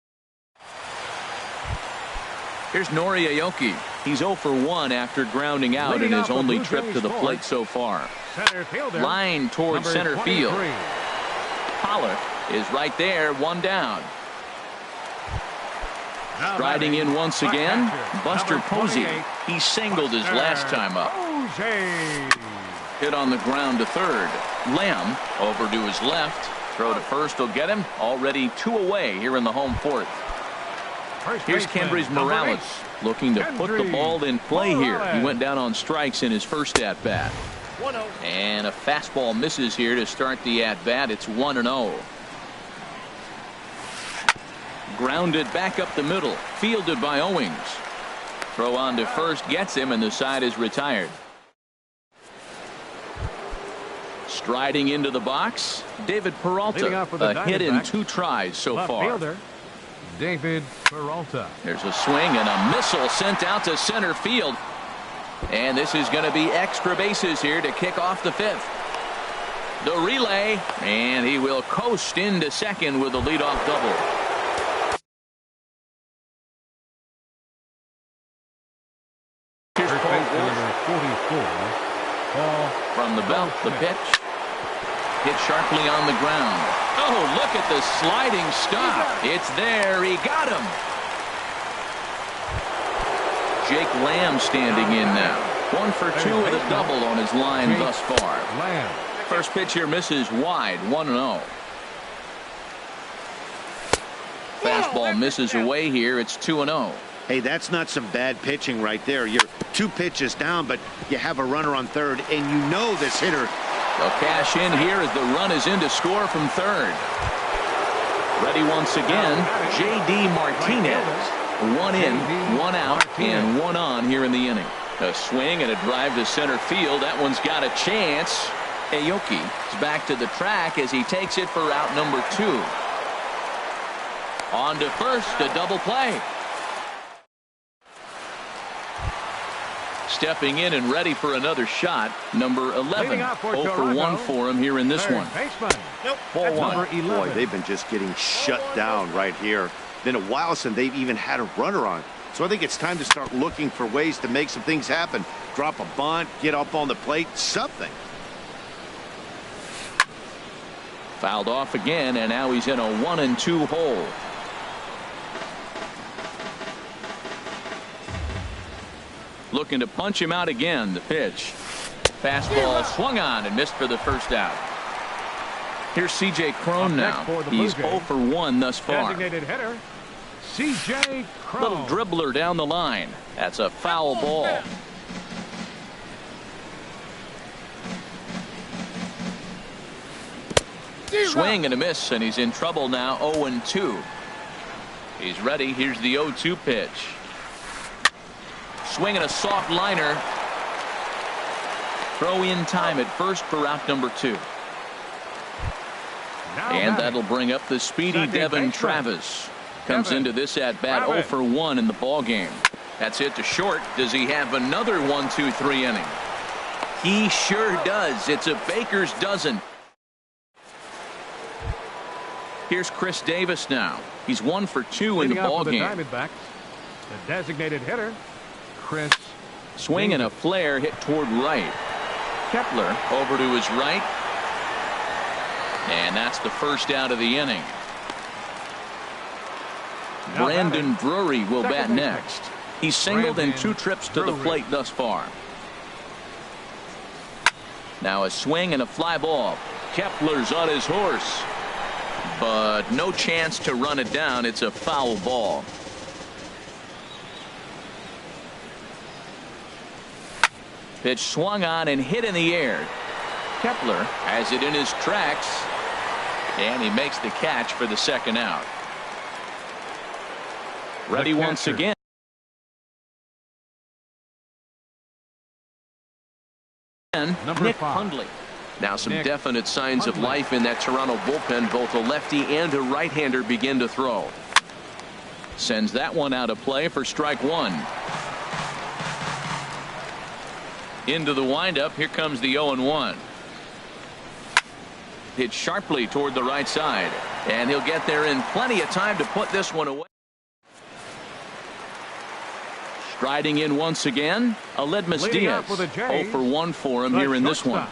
Here's Nori Aoki. He's 0 for 1 after grounding out in his only trip to the plate so far. Line toward center field. Pollock is right there, 1 down. Striding in once again, Buster Posey. He singled his last time up. Hit on the ground to third. Lamb over to his left. Throw to first will get him. Already 2 away here in the home 4th. Here's Kendrys Morales looking to put the ball in play here. He went down on strikes in his first at bat. And a fastball misses here to start the at bat. It's 1-0. Grounded back up the middle. Fielded by Owings. Throw on to first gets him, and the side is retired. Striding into the box, David Peralta. A hit in 2 tries so far. David Peralta. There's a swing and a missile sent out to center field. And this is going to be extra bases here to kick off the 5th. The relay, and he will coast into second with a leadoff double. Here's Paul Wolf. 44. From the belt, the pitch. Hit sharply on the ground. Oh, look at the sliding stop. It's there. He got him. Jake Lamb standing in now. 1 for 2 with a double on his line thus far. First pitch here misses wide. 1-0. Fastball misses away here. It's 2-0. Hey, that's not some bad pitching right there. You're 2 pitches down, but you have a runner on third, and you know this hitter. They'll cash in here as the run is in to score from third. Ready once again, J.D. Martinez. 1 in, 1 out, and 1 on here in the inning. A swing and a drive to center field. That one's got a chance. Aoki is back to the track as he takes it for out number 2. On to first, a double play. Stepping in and ready for another shot, number 11. 0 for 1 for him here in this one. Ball 1. Boy, they've been just getting shut down right here. Been a while since they've even had a runner on. So I think it's time to start looking for ways to make some things happen. Drop a bunt, get up on the plate, something. Fouled off again, and now he's in a 1-2 hole. Looking to punch him out again. The pitch. Fastball swung on and missed for the first out. Here's C.J. Cron now. He's 0 for 1 thus far. Designated hitter, C.J. Cron. Little dribbler down the line. That's a foul ball. Swing and a miss, and he's in trouble now. 0-2. He's ready. Here's the 0-2 pitch. swing and a soft liner. Throw in time at first for out number 2. And that'll bring up the speedy Devin Travis. Comes into this at bat 0 for 1 in the ball game. That's it to short. Does he have another 1-2-3 inning? He sure does. It's a baker's dozen. Here's Chris Davis now. He's 1 for 2 in the ball game. The designated hitter, Chris. Swing and a flare hit toward right. Kepler over to his right. And that's the first out of the inning. Brandon Drury will bat next. He's singled in 2 trips to the plate thus far. Now a swing and a fly ball. Kepler's on his horse, but no chance to run it down. It's a foul ball. Pitch swung on and hit in the air. Kepler has it in his tracks, and he makes the catch for the second out. Ready once again. Nick Hundley. Now some definite signs of life in that Toronto bullpen. Both a lefty and a right-hander begin to throw. Sends that one out of play for strike 1. Into the windup. Here comes the 0-1. Hit sharply toward the right side, and he'll get there in plenty of time to put this one away. Striding in once again, Aledmus Diaz. 0 for 1 for him here in this one.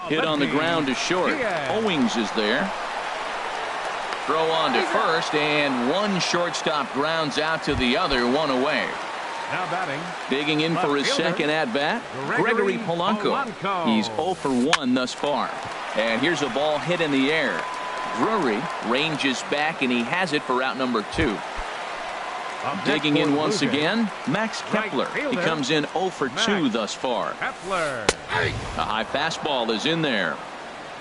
Hit on the ground to short. Owings is there. Throw on to first, and one shortstop grounds out to the other, 1 away. Now batting. Digging in for his second at bat, Gregory Polanco. He's 0 for 1 thus far. And here's a ball hit in the air. Drury ranges back, and he has it for out number 2. Digging in once again, Max Kepler. He comes in 0 for 2 thus far. Kepler. A high fastball is in there.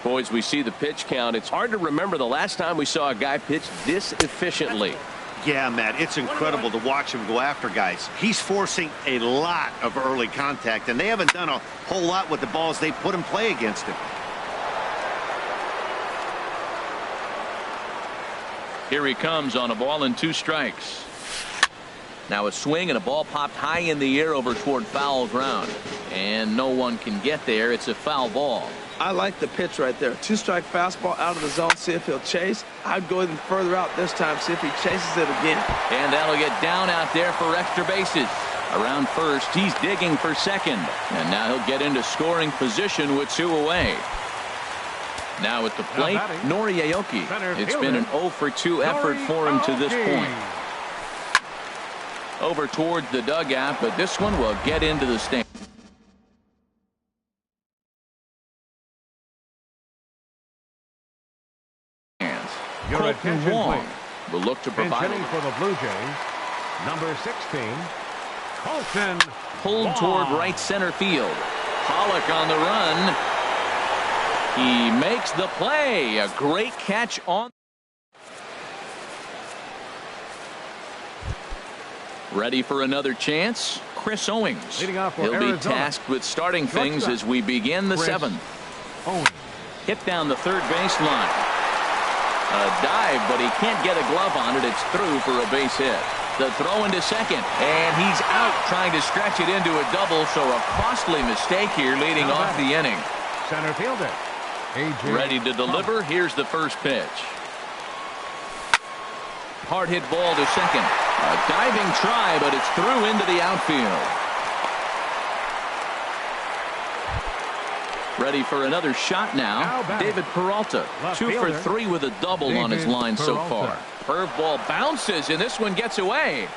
Boys, we see the pitch count. It's hard to remember the last time we saw a guy pitch this efficiently. Yeah, Matt, it's incredible to watch him go after guys. He's forcing a lot of early contact, and they haven't done a whole lot with the balls they put in play against him. Here he comes on a ball and 2 strikes. Now a swing and a ball popped high in the air over toward foul ground, and no one can get there. It's a foul ball. I like the pitch right there. 2-strike fastball out of the zone. See if he'll chase. I'd go even further out this time. See if he chases it again. And that'll get down out there for extra bases. Around first, he's digging for second, and now he'll get into scoring position with 2 away. Now at the plate, Nori Aoki. It's been an 0 for 2 effort for him to this point. Over towards the dugout, but this one will get into the stand. Colton Wong will look to provide for the Blue Jays, number 16, Colton. Pulled toward right center field. Pollock on the run. He makes the play. A great catch on. Ready for another chance? Chris Owings. He'll be tasked with starting things as we begin the 7th. Hit down the third baseline. A dive, but he can't get a glove on it. It's through for a base hit. The throw into second, and he's out trying to stretch it into a double, so a costly mistake here leading off the inning. Center fielder. Ready to deliver. Here's the first pitch. Hard hit ball to second. A diving try, but it's through into the outfield. Ready for another shot now. David Peralta, 2 for 3 with a double on his line so far. Curveball bounces, and this one gets away.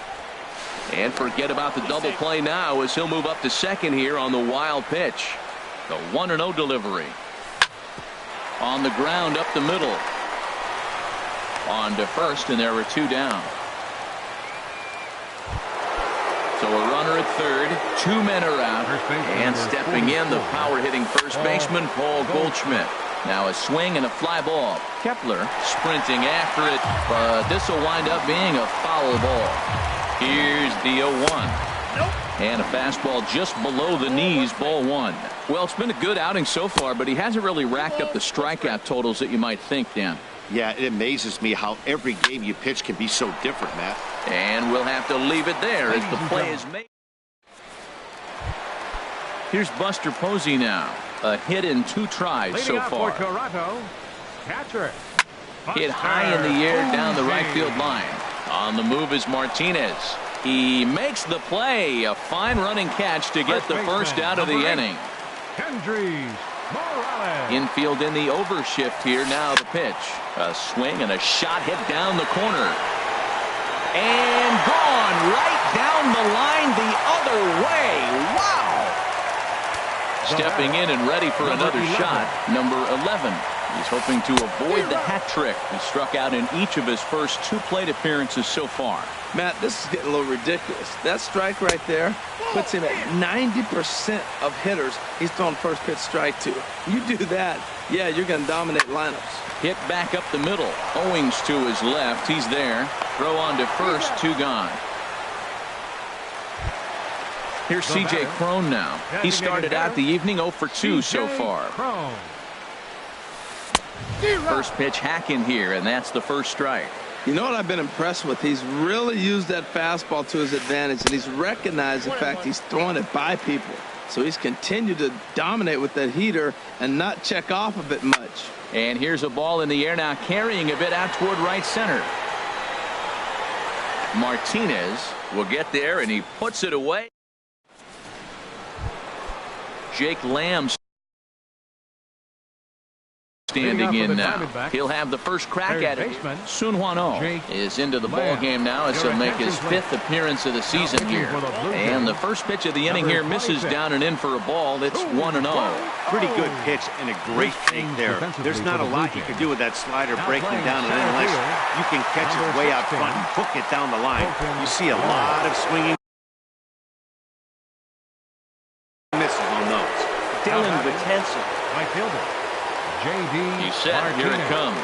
And forget about the double play now as he'll move up to second here on the wild pitch. The 1-0 delivery. On the ground up the middle. On to first, and there were 2 down. So a runner at third, 2 men are out, and stepping in the power-hitting first baseman, Paul Goldschmidt. Now a swing and a fly ball. Kepler sprinting after it, but this will wind up being a foul ball. Here's the 0-1. And a fastball just below the knees, ball one. Well, it's been a good outing so far, but he hasn't really racked up the strikeout totals that you might think, Dan. Yeah, it amazes me how every game you pitch can be so different, Matt. And we'll have to leave it there as the play is made. Here's Buster Posey now. A hit in 2 tries so far. Toronto, catcher. Hit high in the air down the right field line. On the move is Martinez. He makes the play. A fine running catch to get the first out of the inning. Infield in the overshift here. Now the pitch. A swing and a shot hit down the corner. And gone right down the line the other way. Wow. Stepping in and ready for another shot. Number 11. He's hoping to avoid the hat trick. He struck out in each of his first 2 plate appearances so far. Matt, this is getting a little ridiculous. That strike right there puts him at 90% of hitters he's thrown first pitch strike to. You do that, yeah, you're going to dominate lineups. Hit back up the middle. Owings to his left. He's there. Throw on to first. 2 gone. Here's C.J. Cron now. He started out the evening 0 for 2 so far. First pitch hack in here, and that's the first strike. You know what I've been impressed with? He's really used that fastball to his advantage, and he's recognized the fact he's throwing it by people. So he's continued to dominate with that heater and not check off of it much. And here's a ball in the air now, carrying a bit out toward right center. Martinez will get there, and he puts it away. Jake Lamb standing in now. He'll have the first crack at it. Sun Hwan-Oh is into the ball game now as he'll make his 5th appearance of the season here. And the first pitch of the inning here misses down and in for a ball. It's 1-0. Pretty good pitch and a great take there. There's not a lot you can do with that slider breaking down and in unless you can catch it way out front and hook it down the line. You see a lot of swinging misses on those. Dylan Betances. Right fielder. He's set. Here it comes.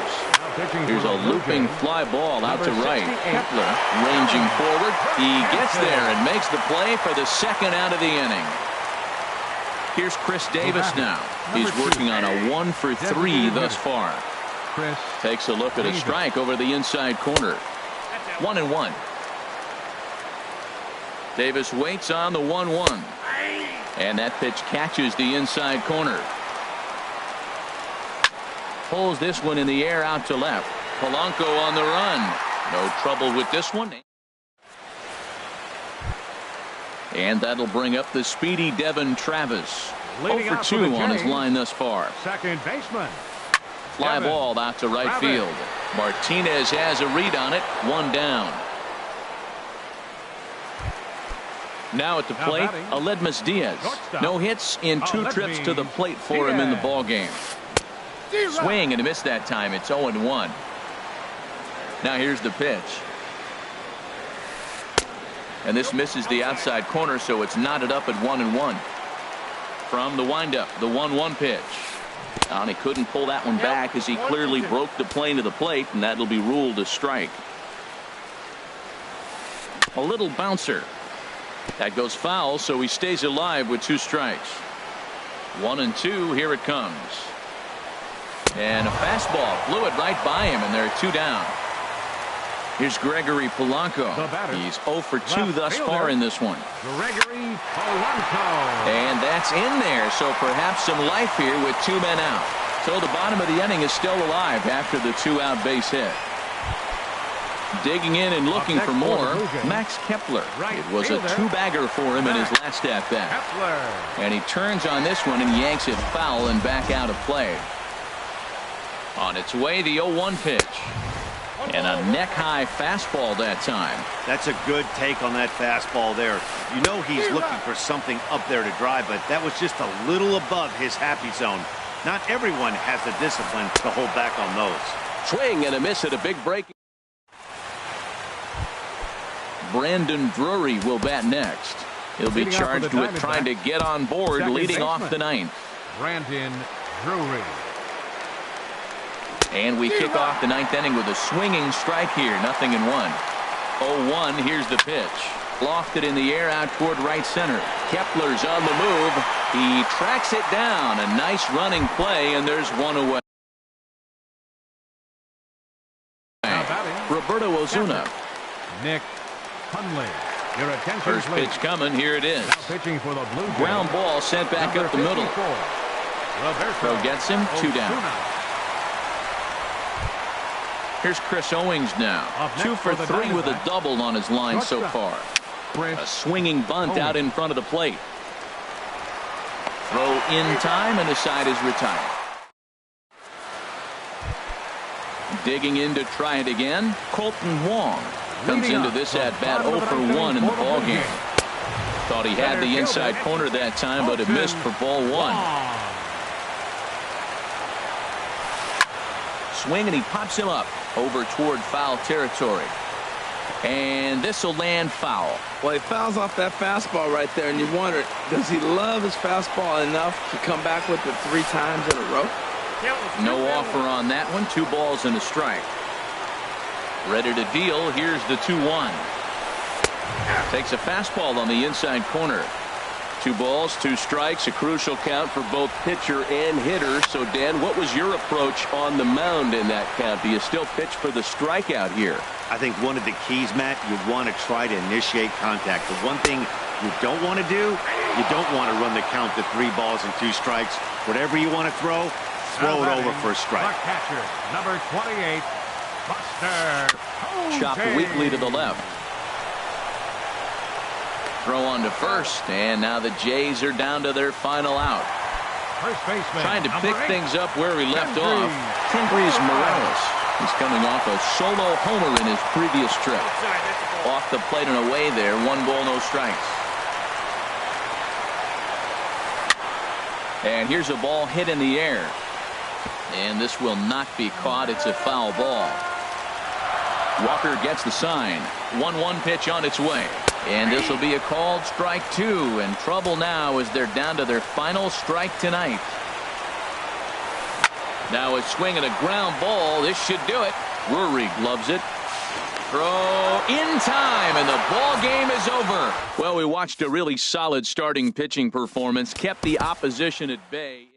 Here's a looping fly ball out to right. Kepler ranging forward. He gets there and makes the play for the second out of the inning. Here's Chris Davis now. He's working on a 1 for 3 thus far. Takes a look at a strike over the inside corner. 1-1. Davis waits on the 1-1. And that pitch catches the inside corner. Pulls this one in the air out to left. Polanco on the run. No trouble with this one. And that'll bring up the speedy Devin Travis. 0 for 2 on his line thus far. Second baseman. Fly ball out to right field. Martinez has a read on it. 1 down. Now at the plate, Aledmus Diaz. No hits in 2 trips to the plate for him in the ball game. Swing and a miss that time. It's 0-1. Now here's the pitch. And this misses the outside corner, so it's knotted up at 1-1. From the windup, the 1-1 pitch. And he couldn't pull that one back as he clearly broke the plane of the plate, and that'll be ruled a strike. A little bouncer. That goes foul, so he stays alive with 2 strikes. 1-2. Here it comes. And a fastball flew it right by him, and there are 2 down. Here's Gregory Polanco. He's 0 for 2 thus far in this one. Gregory Polanco. And that's in there, so perhaps some life here with 2 men out. So the bottom of the inning is still alive after the 2-out base hit. Digging in and looking for more, Max Kepler. It was a 2-bagger for him in his last at-bat. And he turns on this one and yanks it foul and back out of play. On its way, the 0-1 pitch. And a neck-high fastball that time. That's a good take on that fastball there. You know he's looking for something up there to drive, but that was just a little above his happy zone. Not everyone has the discipline to hold back on those. Swing and a miss at a big break. Brandon Drury will bat next. He'll be charged with trying to get on board leading off the 9th. Brandon Drury. And we kick off the 9th inning with a swinging strike here. 0-1. 0-1. Here's the pitch. Lofted in the air out toward right center. Kepler's on the move. He tracks it down. A nice running play, and there's one away. Roberto Ozuna. Nick Hundley. Your attention, First please. pitch coming. Here it is. Now pitching for the Blue Jays. Ground ball sent back Number up the middle. 54, Roberto Throw gets him. 2 down. Ozuna. Here's Chris Owings now. Up next 2 for for the 3 with a Diamondbacks. double on his line so Shortstop. far. Chris A swinging bunt Owings. out in front of the plate. Throw in time, and the side is retired. Digging in to try it again. Colton Wong comes Leading into up this from at bat bottom 0 of the for ninth 1 in the inning for ball the game. Blue Thought he had the Center inside fielder, corner that time, but it missed for ball 1. Swing, and he pops him up over toward foul territory. And this will land foul. Well, he fouls off that fastball right there, and you wonder, does he love his fastball enough to come back with it 3 times in a row? No offer on that one. 2 balls and a strike. Ready to deal. Here's the 2-1. Takes a fastball on the inside corner. 2 balls, 2 strikes, a crucial count for both pitcher and hitter. So, Dan, what was your approach on the mound in that count? Do you still pitch for the strikeout here? I think one of the keys, Matt, you want to try to initiate contact. The one thing you don't want to do, you don't want to run the count to 3 balls and 2 strikes. Whatever you want to throw it over for a strike. The catcher, number 28, Buster. Chopped weakly to the left. Throw on to first, and now the Jays are down to their final out. First baseman, Trying to number pick 8, things up where he left Kendrys. off. Kendrys Morales. He's coming off a solo homer in his previous trip. Off the plate and away there. 1 ball, no strikes. And here's a ball hit in the air. And this will not be caught. It's a foul ball. Walker gets the sign. 1-1 pitch on its way. And this will be a called strike 2. And trouble now as they're down to their final strike tonight. Now a swing and a ground ball. This should do it. Drury gloves it. Throw in time, and the ball game is over. Well, we watched a really solid starting pitching performance. Kept the opposition at bay.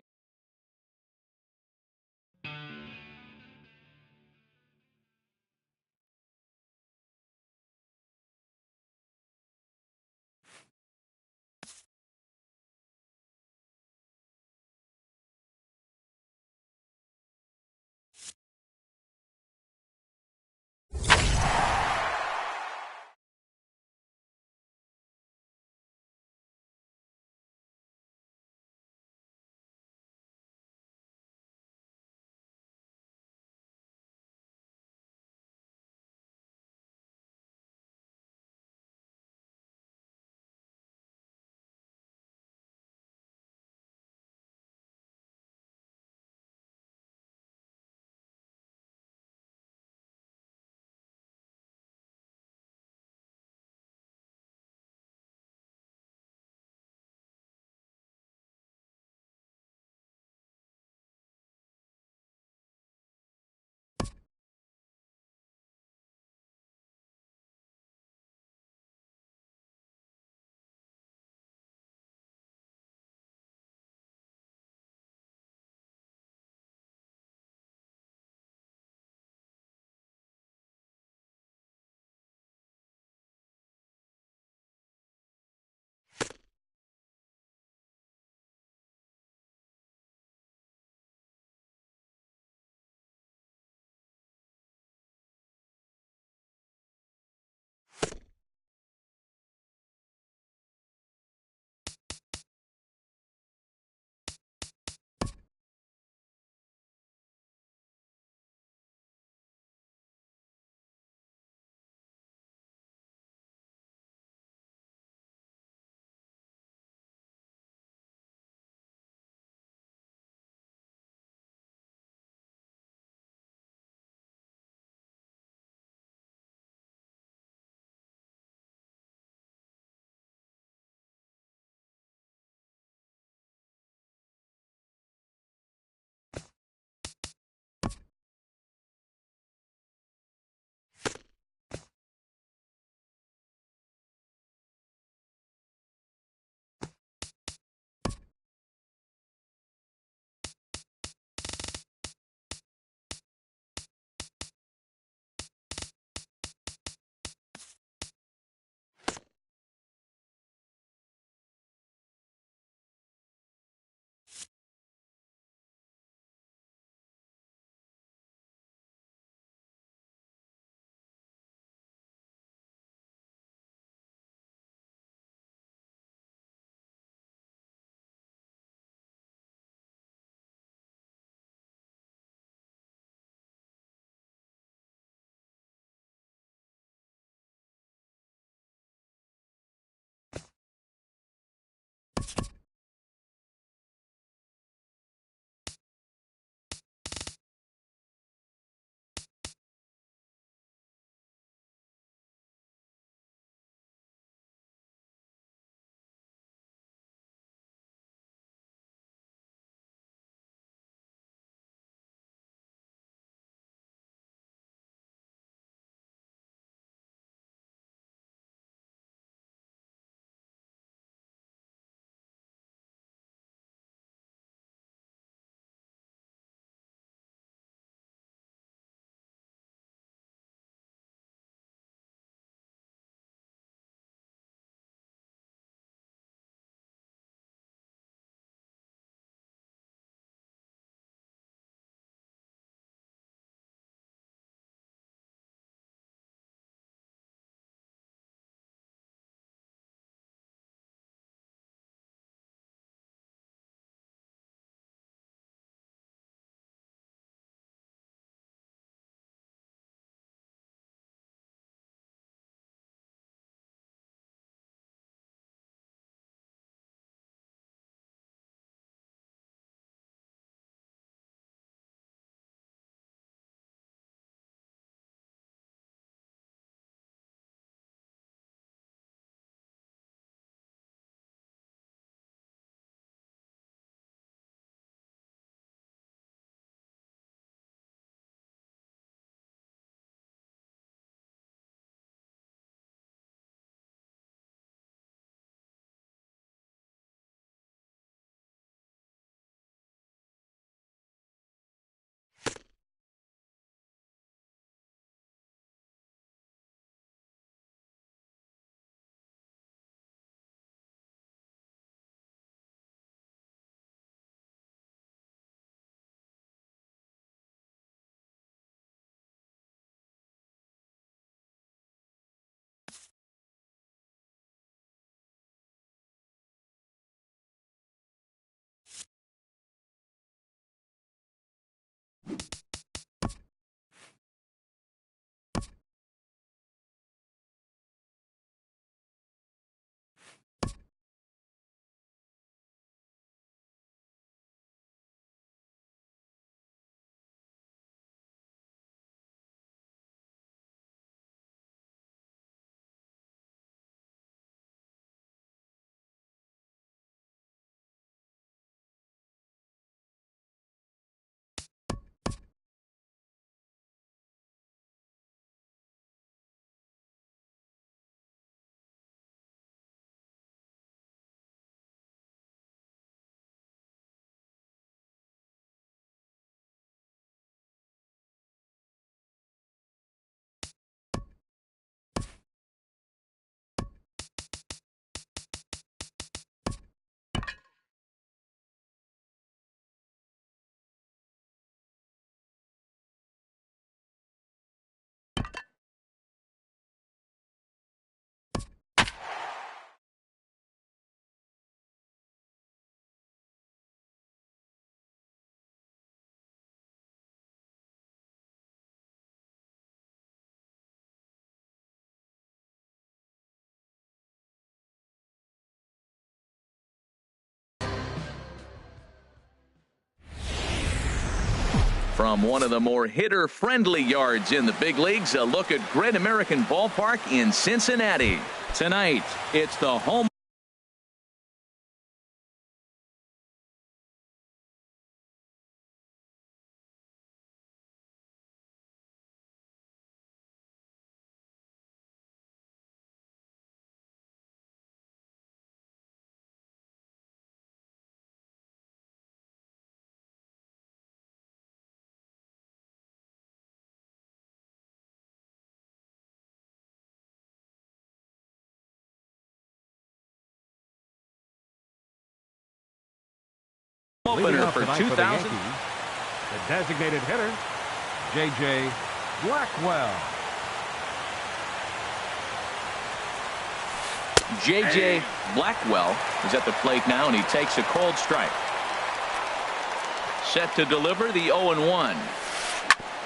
From one of the more hitter-friendly yards in the big leagues, a look at Great American Ballpark in Cincinnati. Tonight, it's the home opener for 2000. The designated hitter, J.J. Blackwell. J.J. Blackwell is at the plate now, and he takes a cold strike. Set to deliver the 0-1.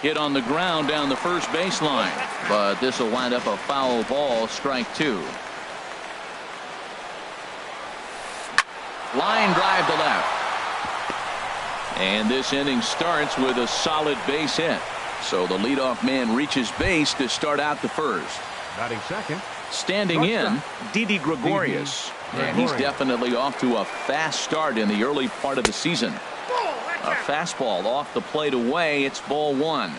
Hit on the ground down the first baseline, but this will wind up a foul ball, strike 2. Line drive to left. And this inning starts with a solid base hit. So the leadoff man reaches base to start out the first. Batting second. Standing in, Didi Gregorius. And he's definitely off to a fast start in the early part of the season. A fastball off the plate away. It's ball 1.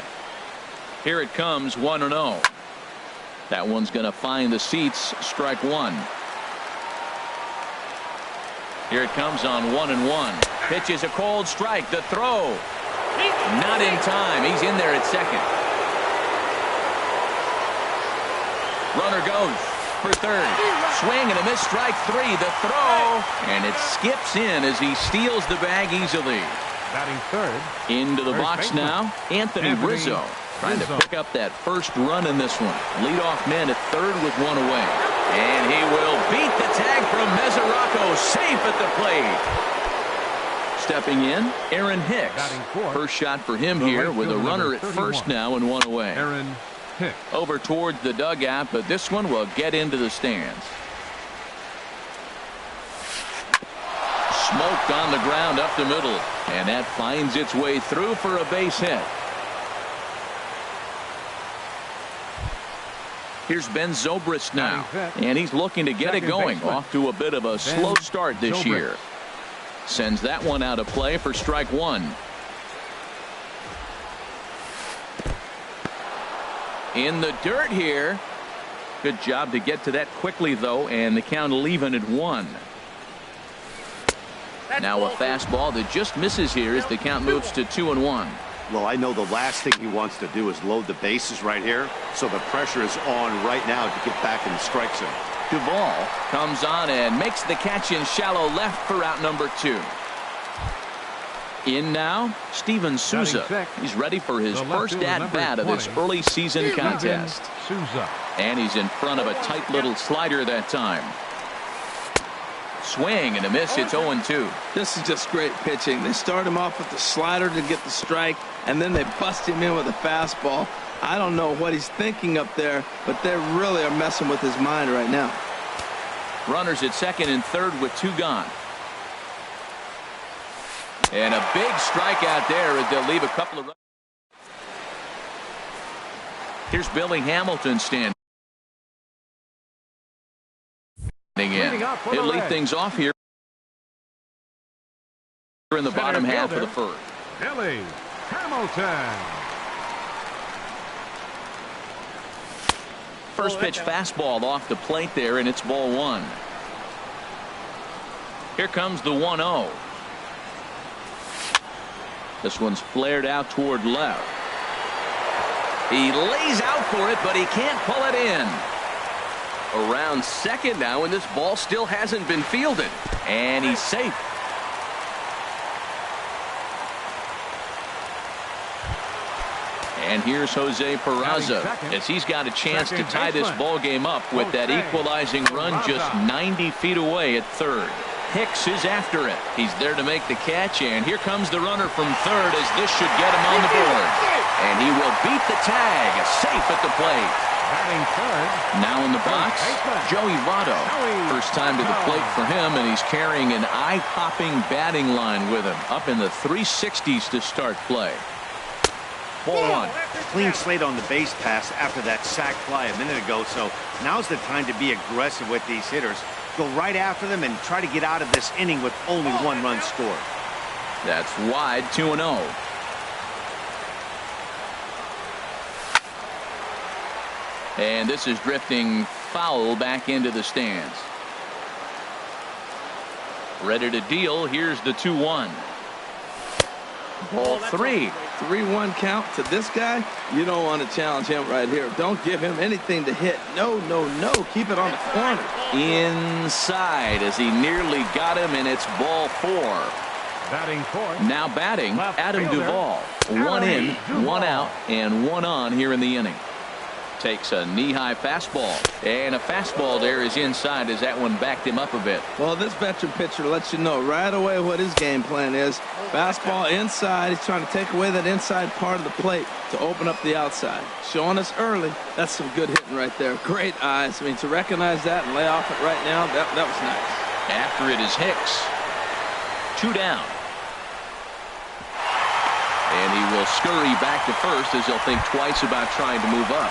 Here it comes, 1-0. That one's going to find the seats. Strike 1. Here it comes on 1-1. Pitches a cold strike. The throw. Not in time. He's in there at second. Runner goes for third. Swing and a miss. Strike 3. The throw. And it skips in as he steals the bag easily. Batting third. Into the box now, Anthony Rizzo. Trying to pick up that first run in this one. Leadoff man at third with 1 away. And he will beat the tag from Mesoraco. Safe at the plate. Stepping in, Aaron Hicks. First shot for him here with a runner at first now and 1 away. Aaron Hicks. Over towards the dugout, but this one will get into the stands. Smoked on the ground up the middle, and that finds its way through for a base hit. Here's Ben Zobrist now, and he's looking to get it going. Off to a bit of a slow start this year. Sends that one out of play for strike 1. In the dirt here. Good job to get to that quickly, though, and the count leaving at 1. Now a fastball that just misses here as the count moves to 2-1. Well, I know the last thing he wants to do is load the bases right here, so the pressure is on right now to get back in the strike zone. Duvall comes on and makes the catch in shallow left for out number 2. In now, Steven Souza. He's ready for his first at-bat of this early season contest. And he's in front of a tight little slider that time. Swing and a miss. It's 0-2. This is just great pitching. They start him off with the slider to get the strike, and then they bust him in with a fastball. I don't know what he's thinking up there, but they really are messing with his mind right now. Runners at second and third with 2 gone. And a big strikeout there as they'll leave a couple of runs. Here's Billy Hamilton standing in. He'll lead things off here in the bottom half of the first. Billy Hamilton. First pitch fastball off the plate there, and it's ball 1. Here comes the 1-0. This one's flared out toward left. He lays out for it, but he can't pull it in. Around second now, and this ball still hasn't been fielded. And he's safe. And here's Jose Peraza as he's got a chance to tie this ball game up with that equalizing run just 90 feet away at third. Hicks is after it. He's there to make the catch, and here comes the runner from third as this should get him on the board. And he will beat the tag, safe at the plate. Now in the box, Joey Votto. First time to the plate for him, and he's carrying an eye-popping batting line with him, up in the 360s to start play. Ball one. Clean slate on the base pass after that sac fly a minute ago, so now's the time to be aggressive with these hitters. Go right after them and try to get out of this inning with only one run scored. That's wide, 2-0. And this is drifting foul back into the stands. Ready to deal. Here's the 2-1. Ball three. 3-1 count to this guy. You don't want to challenge him right here. Don't give him anything to hit. No, no, no. Keep it on the corner. Inside as he nearly got him, and it's ball four. Batting fourth. Now batting, Left Adam fielder, Duvall. One in, one out, and one on here in the inning. Takes a knee-high fastball, and a fastball there is inside as that one backed him up a bit. Well, this veteran pitcher lets you know right away what his game plan is. Fastball inside. He's trying to take away that inside part of the plate to open up the outside. Showing us early. That's some good hitting right there. Great eyes. I mean, to recognize that and lay off it right now, that was nice. After it is Hicks. 2 down. And he will scurry back to first as he'll think twice about trying to move up.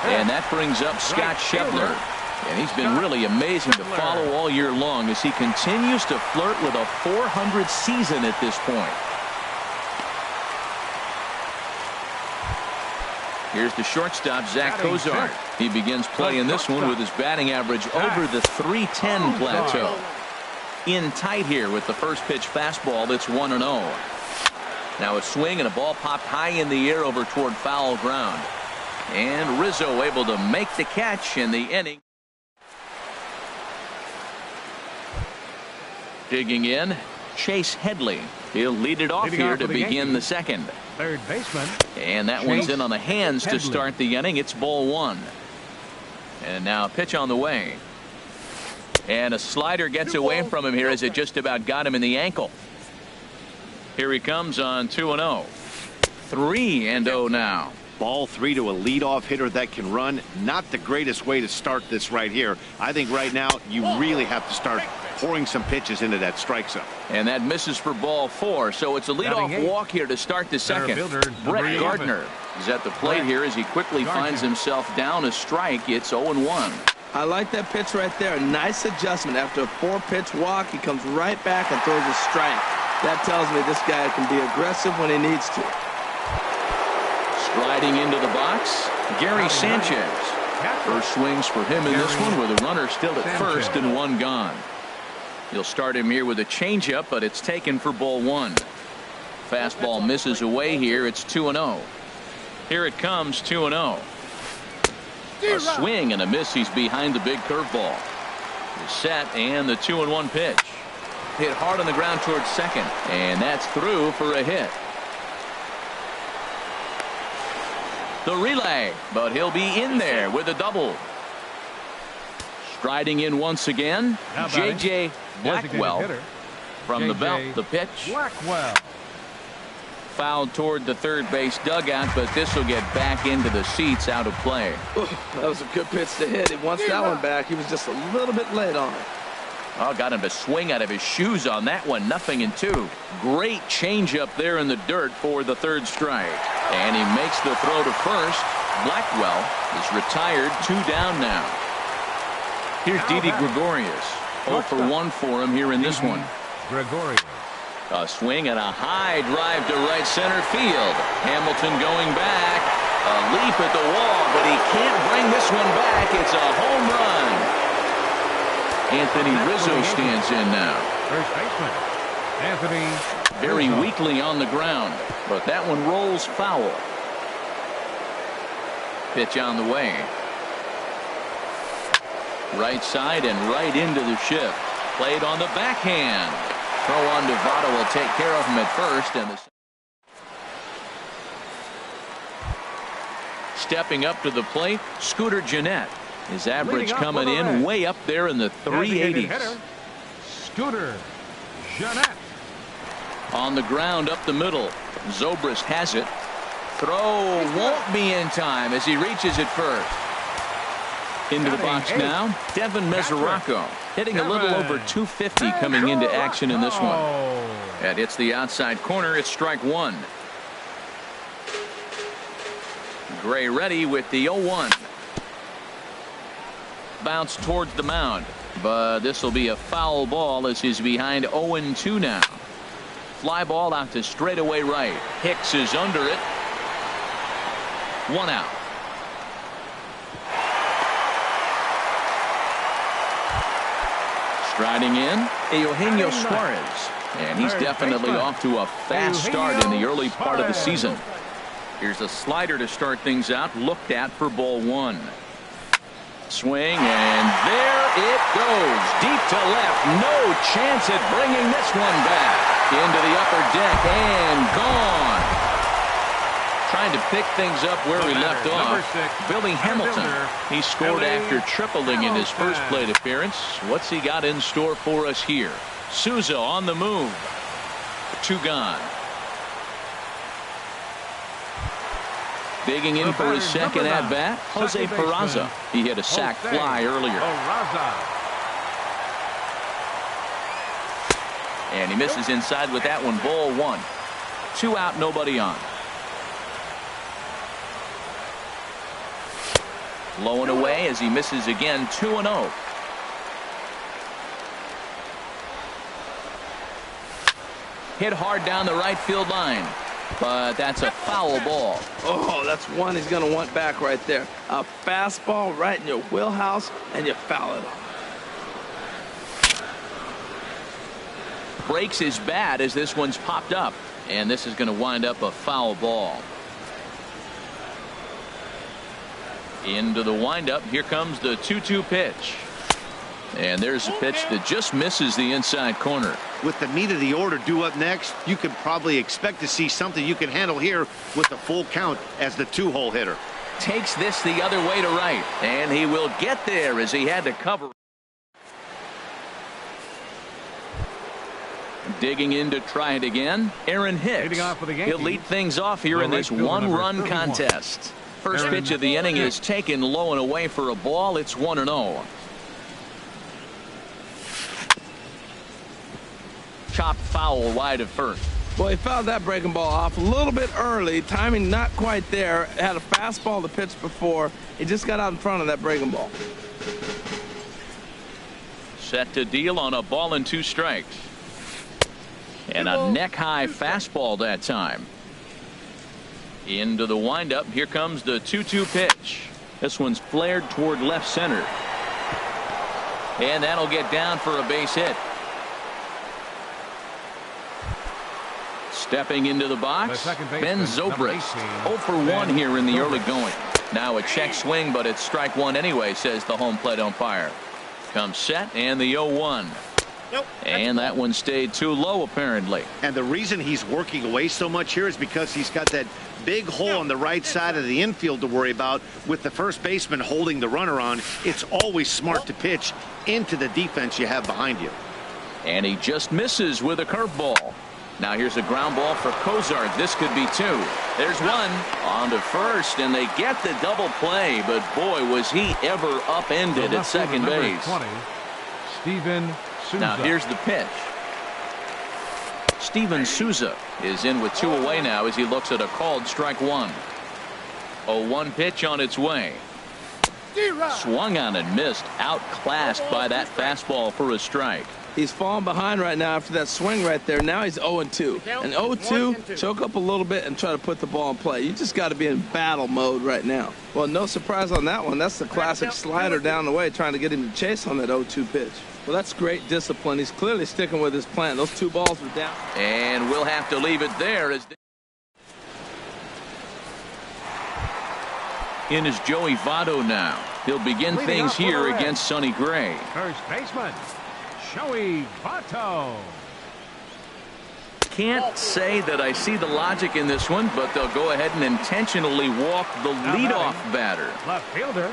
And that brings up Scott Schebler. And he's been really amazing to follow all year long as he continues to flirt with a .400 season at this point. Here's the shortstop, Zach Cozart. He begins playing this one with his batting average over the .310 plateau. In tight here with the first pitch fastball. That's 1-0. Now a swing and a ball popped high in the air over toward foul ground. And Rizzo able to make the catch in the inning. Digging in, Chase Headley. He'll lead it off here to begin the second. Third baseman. And that one's in on the hands to start the inning. It's ball one. And now a pitch on the way. And a slider gets away from him here as it just about got him in the ankle. Here he comes on 2-0. 3-0 now. Ball three to a leadoff hitter that can run. Not the greatest way to start this right here. I think right now you really have to start pouring some pitches into that strike zone. And that misses for ball four. So it's a leadoff walk here to start the second. Brett Gardner is at the plate here as he quickly finds himself down a strike. It's 0-1. I like that pitch right there. Nice adjustment. After a 4-pitch walk, he comes right back and throws a strike. That tells me this guy can be aggressive when he needs to. Striding into the box, Gary Sanchez. First swings for him in this one with a runner still at first and one gone. He'll start him here with a changeup, but it's taken for ball one. Fastball misses away here. It's 2-0. Here it comes, 2-0. A swing and a miss. He's behind the big curveball. He's set, and the 2-1 pitch. Hit hard on the ground towards second, and that's through for a hit. The relay, but he'll be in there with a double. Striding in once again, J.J. Blackwell from the belt. The pitch. Blackwell. Fouled toward the third base dugout, but this will get back into the seats, out of play. Ooh, that was a good pitch to hit. He wants that one back. He was just a little bit late on it. Oh, got him to swing out of his shoes on that one. 0-2. Great changeup there in the dirt for the third strike. And he makes the throw to first. Blackwell is retired. 2 down now. Here's Didi Gregorius. 0 for 1 for him here in this one. Gregorius. A swing and a high drive to right center field. Hamilton going back. A leap at the wall, but he can't bring this one back. It's a home run. Anthony Rizzo stands in now. First baseman. Anthony very weakly on the ground, but that one rolls foul. Pitch on the way. Right side and right into the shift. Played on the backhand. Throw on to Votto will take care of him at first. And stepping up to the plate, Scooter Gennett. His average coming in way up there in the 380s. Scooter Gennett. On the ground up the middle. Zobrist has it. Throw won't be in time as he reaches it first. Into the box now, Devin Mesoraco, hitting a little over 250 coming into action in this one. That hits the outside corner. It's strike one. Gray ready with the 0-1. Bounce towards the mound, but this will be a foul ball as he's behind 0-2 now. Fly ball out to straightaway right. Hicks is under it. 1 out. Striding in, Eugenio Suarez. And he's definitely off to a fast start in the early part of the season. Here's a slider to start things out, looked at for ball 1. Swing, and there it goes. Deep to left. No chance at bringing this one back. Into the upper deck and gone. Trying to pick things up where he left off. Billy Hamilton. He scored after tripling in his first plate appearance. What's he got in store for us here? Souza on the move. 2 gone. Digging in for his second at bat, Jose Peraza. He hit a sac fly earlier. And he misses inside with that one. Ball 1. 2 out, nobody on. Low and away as he misses again. 2-0. Hit hard down the right field line, but that's a foul ball. Oh, that's one he's going to want back right there. A fastball right in your wheelhouse, and you foul it off. Breaks his bat as this one's popped up, and this is going to wind up a foul ball. Into the windup. Here comes the 2-2 pitch. And there's a pitch that just misses the inside corner. With the meat of the order due up next, you could probably expect to see something you can handle here with the full count as the 2-hole hitter. Takes this the other way to right, and he will get there as he had to cover. Digging in to try it again, Aaron Hicks. He'll lead things off here in this 1-run contest. First pitch of the inning is taken low and away for a ball. It's 1-0. Chopped foul wide of first. Well, he fouled that breaking ball off a little bit early. Timing not quite there. Had a fastball to pitch before. He just got out in front of that breaking ball. Set to deal on a ball and 2 strikes. And a neck-high fastball that time. Into the windup. Here comes the 2-2 pitch. This one's flared toward left center. And that'll get down for a base hit. Stepping into the box, Ben Zobrist. 0 for 1 here in the early going. Now a check swing, but it's strike 1 anyway, says the home plate umpire. Comes set, and the 0-1. Nope. And that one stayed too low, apparently. And the reason he's working away so much here is because he's got that big hole on the right side of the infield to worry about with the first baseman holding the runner on. It's always smart to pitch into the defense you have behind you. And he just misses with a curveball. Now here's a ground ball for Cozart. This could be 2. There's 1 on to first, and they get the double play, but boy, was he ever upended at second base. 20, Steven Souza. Now here's the pitch. Steven Souza is in with 2 away now as he looks at a called strike 1. 0-1 pitch on its way. Swung on and missed, outclassed by that fastball for a strike. He's falling behind right now after that swing right there. Now he's 0-2. And 0-2, choke up a little bit and try to put the ball in play. You just got to be in battle mode right now. Well, no surprise on that one. That's the classic slider down the way, trying to get him to chase on that 0-2 pitch. Well, that's great discipline. He's clearly sticking with his plan. Those 2 balls were down. And we'll have to leave it there. As in is Joey Votto now. He'll begin things here against Sonny Gray. First baseman, Joey Votto. Can't say that I see the logic in this one, but they'll go ahead and intentionally walk the leadoff batter. Left fielder,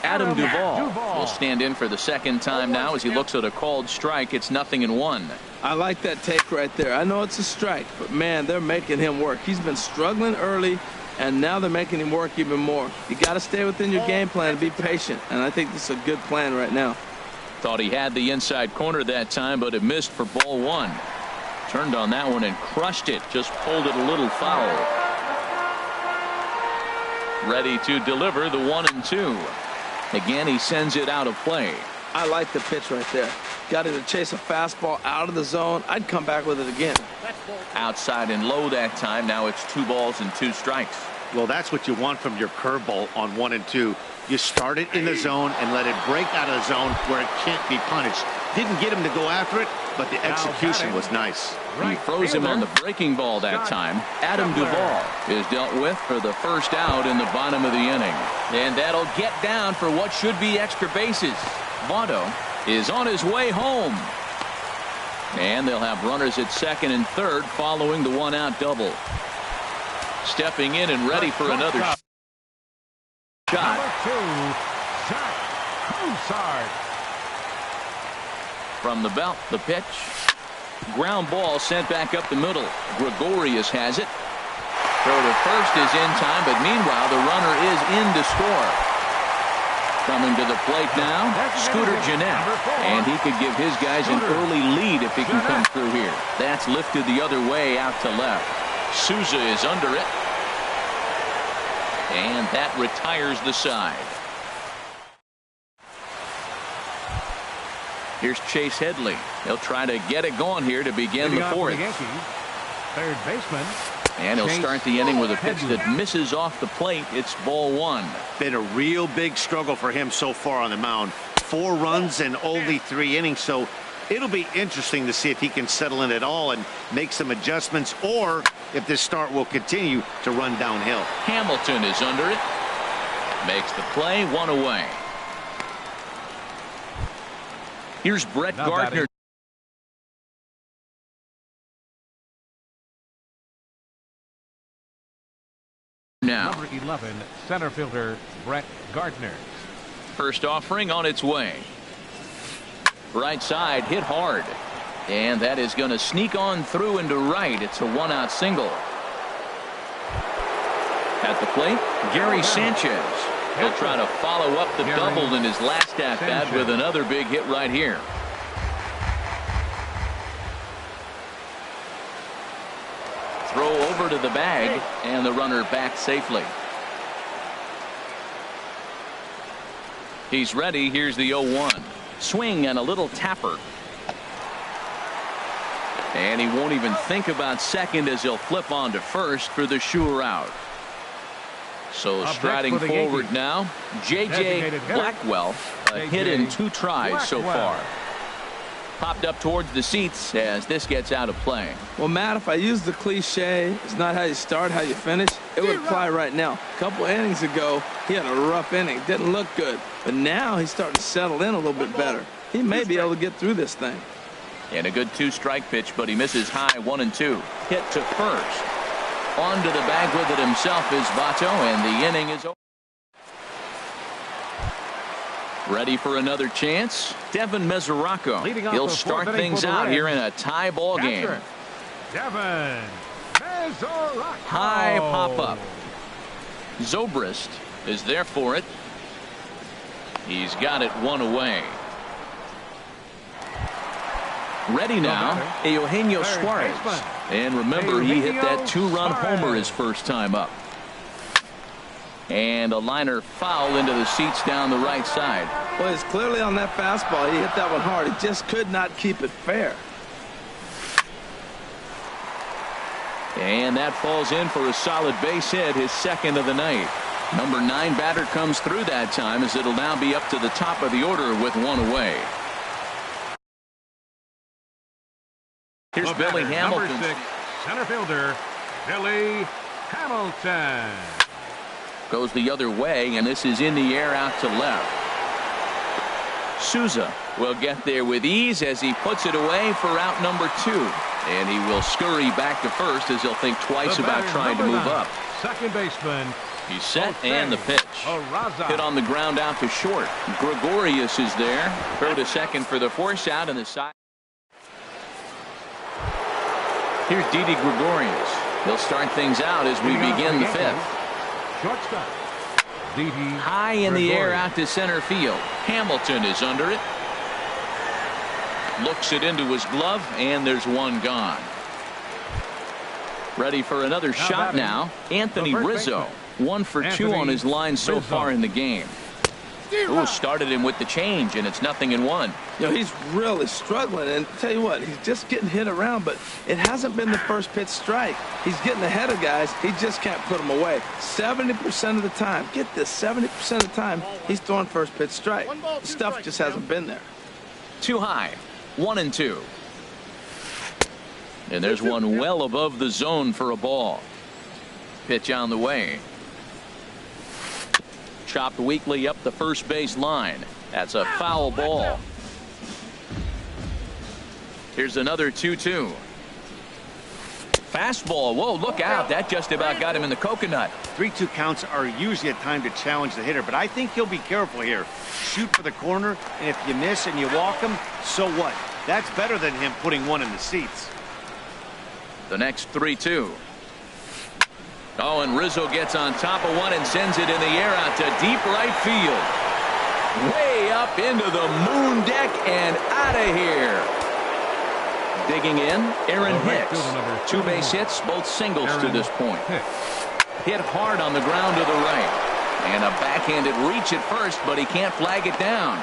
Adam Duvall will stand in for the second time now as he looks at a called strike. It's 0-1. I like that take right there. I know it's a strike, but man, they're making him work. He's been struggling early, and now they're making him work even more. You got to stay within your game plan and be patient, and I think this is a good plan right now. Thought he had the inside corner that time, but it missed for ball 1. Turned on that one and crushed it. Just pulled it a little foul. Ready to deliver the 1-2. Again, he sends it out of play. I like the pitch right there. Got him to chase a fastball out of the zone. I'd come back with it again. Outside and low that time. Now it's 2 balls and 2 strikes. Well, that's what you want from your curveball on 1 and 2. You start it in the zone and let it break out of the zone where it can't be punished. Didn't get him to go after it, but the execution was nice. He froze him on the breaking ball that time. Adam Duvall is dealt with for the first out in the bottom of the inning. And that'll get down for what should be extra bases. Votto is on his way home. And they'll have runners at second and third following the 1-out double. Stepping in and ready for another shot. From the belt, the pitch. Ground ball sent back up the middle. Gregorius has it. Throw to first is in time, but meanwhile the runner is in to score. Coming to the plate now, Scooter Gennett. And he could give his guys an early lead if he can come through here. That's lifted the other way out to left. Souza is under it. And that retires the side. Here's Chase Headley. He'll try to get it going here to begin the 4th. Third baseman. And he'll start the inning with a pitch that misses off the plate. It's ball 1. Been a real big struggle for him so far on the mound. 4 runs and only 3 innings, so it'll be interesting to see if he can settle in at all and make some adjustments, or if this start will continue to run downhill. Hamilton is under it. Makes the play, 1 away. Here's Brett Gardner. Now, number 11, center fielder Brett Gardner. First offering on its way. Right side hit hard. And that is going to sneak on through into right. It's a 1-out single. At the plate, Gary Sanchez. He'll try to follow up the double in his last at-bat with another big hit right here. Throw over to the bag, and the runner back safely. He's ready. Here's the 0-1. Swing and a little tapper. And he won't even think about second as he'll flip on to first for the sure out. So striding forward now, J.J. Blackwell, a hit in 2 tries so far. Popped up towards the seats as this gets out of play. Well, Matt, if I use the cliche, it's not how you start, how you finish, it would apply right now. A couple innings ago, he had a rough inning. Didn't look good. But now he's starting to settle in a little bit better. He may be able to get through this thing. And a good 2-strike pitch, but he misses high 1-2. Hit to first. Onto the bag with it himself is Votto, and the inning is over. Ready for another chance. Devin Mesoraco. He'll start things out here in a tie ball game. Devin Mesoraco. High pop up. Zobrist is there for it. He's got it 1 away. Ready now, Eugenio Suarez. And remember, he hit that 2-run homer his first time up. And a liner foul into the seats down the right side. Well, he's clearly on that fastball. He hit that one hard. He just could not keep it fair. And that falls in for a solid base hit, his second of the night. Number 9 batter comes through that time, as it'll now be up to the top of the order with 1 away. Here's Billy Hamilton. Number 6, center fielder Billy Hamilton. Goes the other way, and this is in the air out to left. Souza will get there with ease as he puts it away for out number 2. And he will scurry back to first as he'll think twice about trying to move up. Second baseman. He's set, and the pitch. Hit on the ground out to short. Gregorius is there. Throw to second for the force out, and the side. Here's Didi Gregorius. He'll start things out as we begin the 5th. Shortstop. High in the air out to center field. Hamilton is under it. Looks it into his glove, and there's 1 gone. Ready for another shot now. Anthony Rizzo. 1 for 2 on his line so far in the game. Ooh, started him with the change, and it's 0-1. You know, he's really struggling, and tell you what, he's just getting hit around, but it hasn't been the first pitch strike. He's getting ahead of guys. He just can't put them away. 70% of the time, get this, 70% of the time, he's throwing first pitch strike. Stuff just hasn't been there. Too high, 1-2. And there's one well above the zone for a ball. Pitch on the way. Chopped weakly up the first base line. That's a foul ball. Here's another 2-2. Fastball. Whoa, look out. That just about got him in the coconut. 3-2 counts are usually a time to challenge the hitter, but I think he'll be careful here. Shoot for the corner, and if you miss and you walk him, so what? That's better than him putting one in the seats. The next 3-2. Oh, and Rizzo gets on top of one and sends it in the air out to deep right field. Way up into the moon deck and out of here. Digging in, Aaron Hicks. 2 base hits, both singles to this point. Hit hard on the ground to the right. And a backhanded reach at first, but he can't flag it down.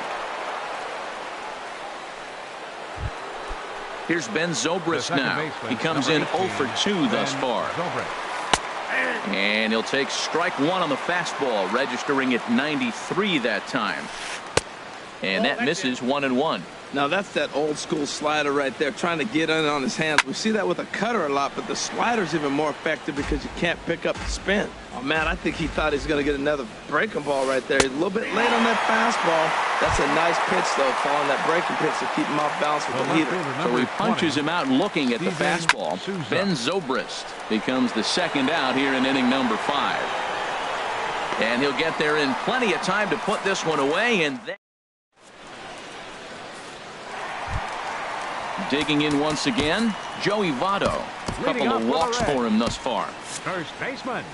Here's Ben Zobrist now. He comes in 0 for 2 thus far. And he'll take strike 1 on the fastball, registering at 93 that time. And that misses 1-1. Now that's that old school slider right there, trying to get in on his hands. We see that with a cutter a lot, but the slider's even more effective because you can't pick up the spin. Oh man, I think he thought he was going to get another breaking ball right there. He's a little bit late on that fastball. That's a nice pitch though, following that breaking pitch to keep him off balance with the heater. So he punches him out looking at the fastball. Ben Zobrist becomes the second out here in inning number 5. And he'll get there in plenty of time to put this one away. And then digging in once again, Joey Votto. A couple of walks for him thus far. First baseman,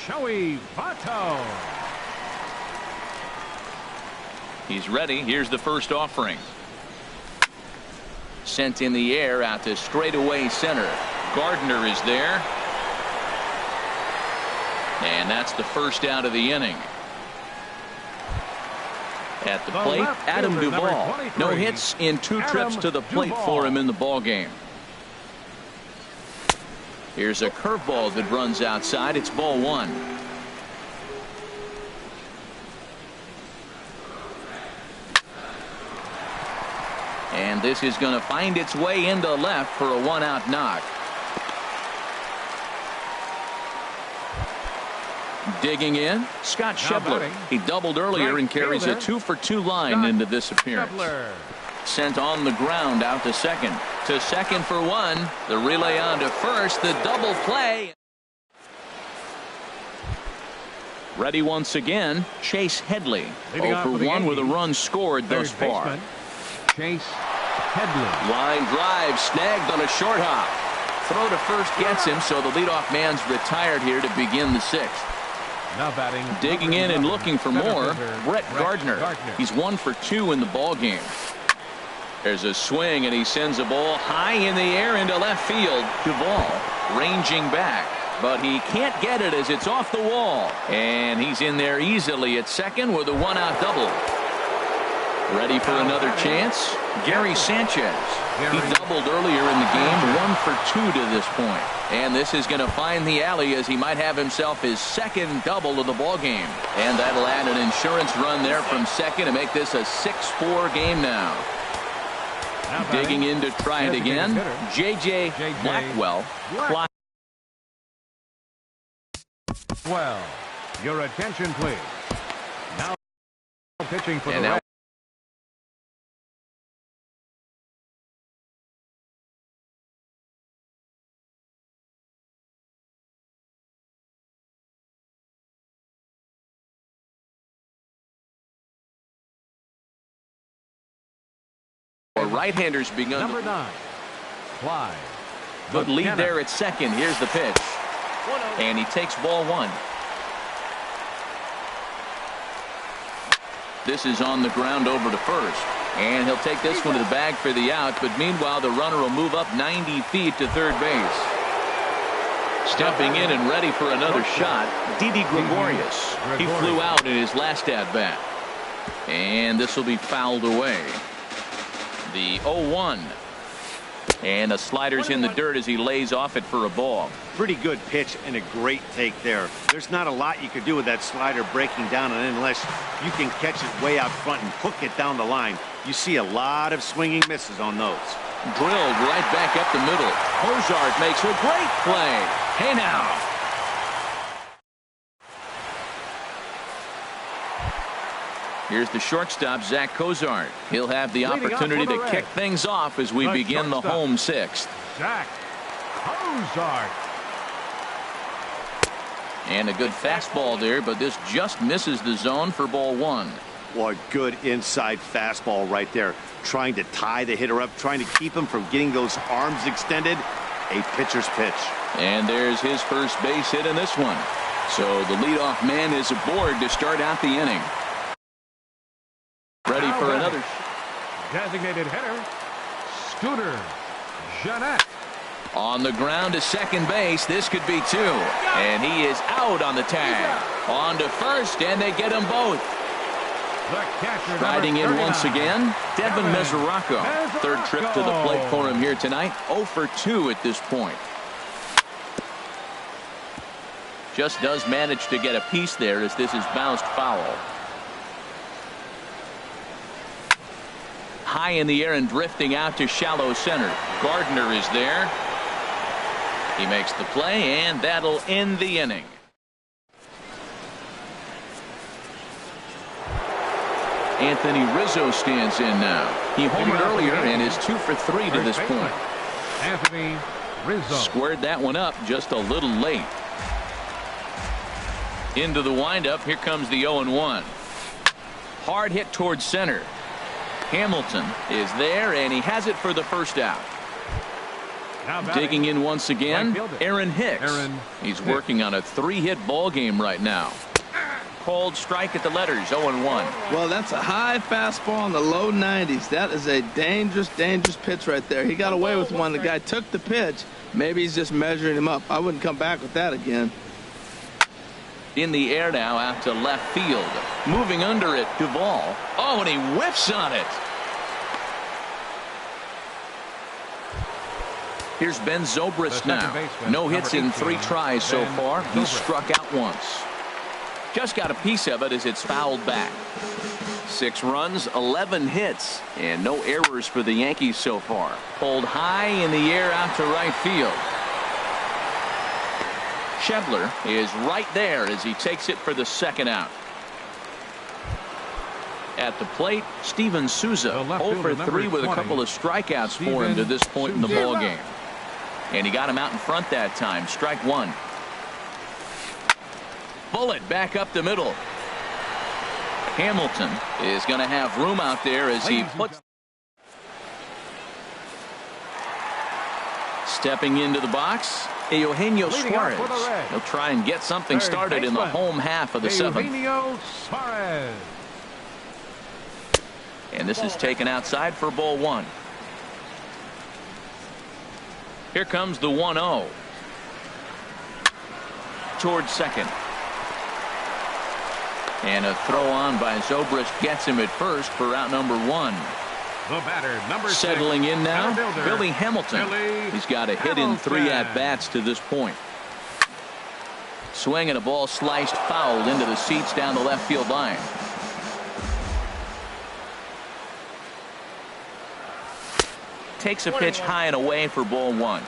Joey Votto. He's ready. Here's the first offering. Sent in the air out to straightaway center. Gardner is there. And that's the first out of the inning. At the plate, Adam Duvall. No hits in 2 trips to the plate for him in the ball game. Here's a curveball that runs outside. It's ball 1. And this is going to find its way into left for a 1-out knock. Digging in, Scott Schebler. He doubled earlier and carries a 2 for 2 line into this appearance. Sent on the ground out to second. To second for 1. The relay on to first. The double play. Ready once again, Chase Headley. 0 for 1 with a run scored thus far. Chase Headley. Line drive snagged on a short hop. Throw to first gets him, so the leadoff man's retired here to begin the 6th. Now batting. Digging in and looking for more, Brett Gardner. He's 1 for 2 in the ball game. There's a swing, and he sends a ball high in the air into left field. Duvall ranging back, but he can't get it as it's off the wall. And he's in there easily at second with a 1-out double. Ready for another chance? Gary Sanchez. He doubled earlier in the game, 1 for 2 to this point. And this is going to find the alley as he might have himself his second double of the ball game. And that'll add an insurance run there from second to make this a 6-4 game now. Digging in to try it again, J.J. Blackwell. Well, your attention, please. Now pitching for the Reds. Right-handers begun. Number 9, Clyde. Good lead there at second. Here's the pitch. And he takes ball 1. This is on the ground over to first. And he'll take this one to the bag for the out. But meanwhile, the runner will move up 90 feet to third base. Stepping in and ready for another shot, Didi Gregorius. He flew out in his last at-bat. And this will be fouled away. The 0-1. And a slider's in the dirt as he lays off it for a ball. Pretty good pitch and a great take there. There's not a lot you could do with that slider breaking down, and unless you can catch it way out front and hook it down the line, you see a lot of swinging misses on those. Drilled right back up the middle. Hozard makes a great play. Hey now. Here's the shortstop, Zach Cozart. He'll have the opportunity to kick things off as we begin the home sixth. Zach Cozart. And a good fastball there, but this just misses the zone for ball one. What good inside fastball right there. Trying to tie the hitter up, trying to keep him from getting those arms extended. A pitcher's pitch. And there's his first base hit in this one. So the leadoff man is aboard to start out the inning. Ready for another. Designated hitter, Scooter Jeanette. On the ground to second base. This could be two. And he is out on the tag. On to first, and they get them both. Riding in once again, Devin Mesoraco. Third trip to the plate for him here tonight. 0 for 2 at this point. Just does manage to get a piece there as this is bounced foul. High in the air and drifting out to shallow center. Gardner is there. He makes the play, and that'll end the inning. Anthony Rizzo stands in now. He homered earlier and is 2 for 3 to this point. Anthony Rizzo squared that one up just a little late. Into the windup. Here comes the 0-1. Hard hit towards center. Hamilton is there, and he has it for the first out. Digging in once again, Aaron Hicks. He's working on a 3-hit ball game right now. Called strike at the letters, 0-1. Well, that's a high fastball in the low 90s. That is a dangerous, dangerous pitch right there. He got away with one. The guy took the pitch. Maybe he's just measuring him up. I wouldn't come back with that again. In the air now out to left field. Moving under it, Duvall. Oh, and he whiffs on it. Here's Ben Zobrist now. No hits in 3 tries so far. He's struck out once. Just got a piece of it as it's fouled back. 6 runs, 11 hits, and no errors for the Yankees so far. Pulled high in the air out to right field. Schebler is right there as he takes it for the second out. At the plate, Steven Souza, 0 for 3 with a couple of strikeouts for him to this point in the ball game. And he got him out in front that time. Strike 1. Bullet back up the middle. Hamilton is going to have room out there as he puts. Stepping into the box, Eugenio Suarez. He'll try and get something started in the home half of the 7th. And this is taken outside for ball 1. Here comes the 1-0. Towards second. And a throw on by Zobrist gets him at first for out number 1. The batter, number 6. Settling in now, Billy Hamilton. Billy He's got a hit in 3 at-bats to this point. Swing and a ball sliced fouled into the seats down the left field line. Takes a pitch high and away for ball 1.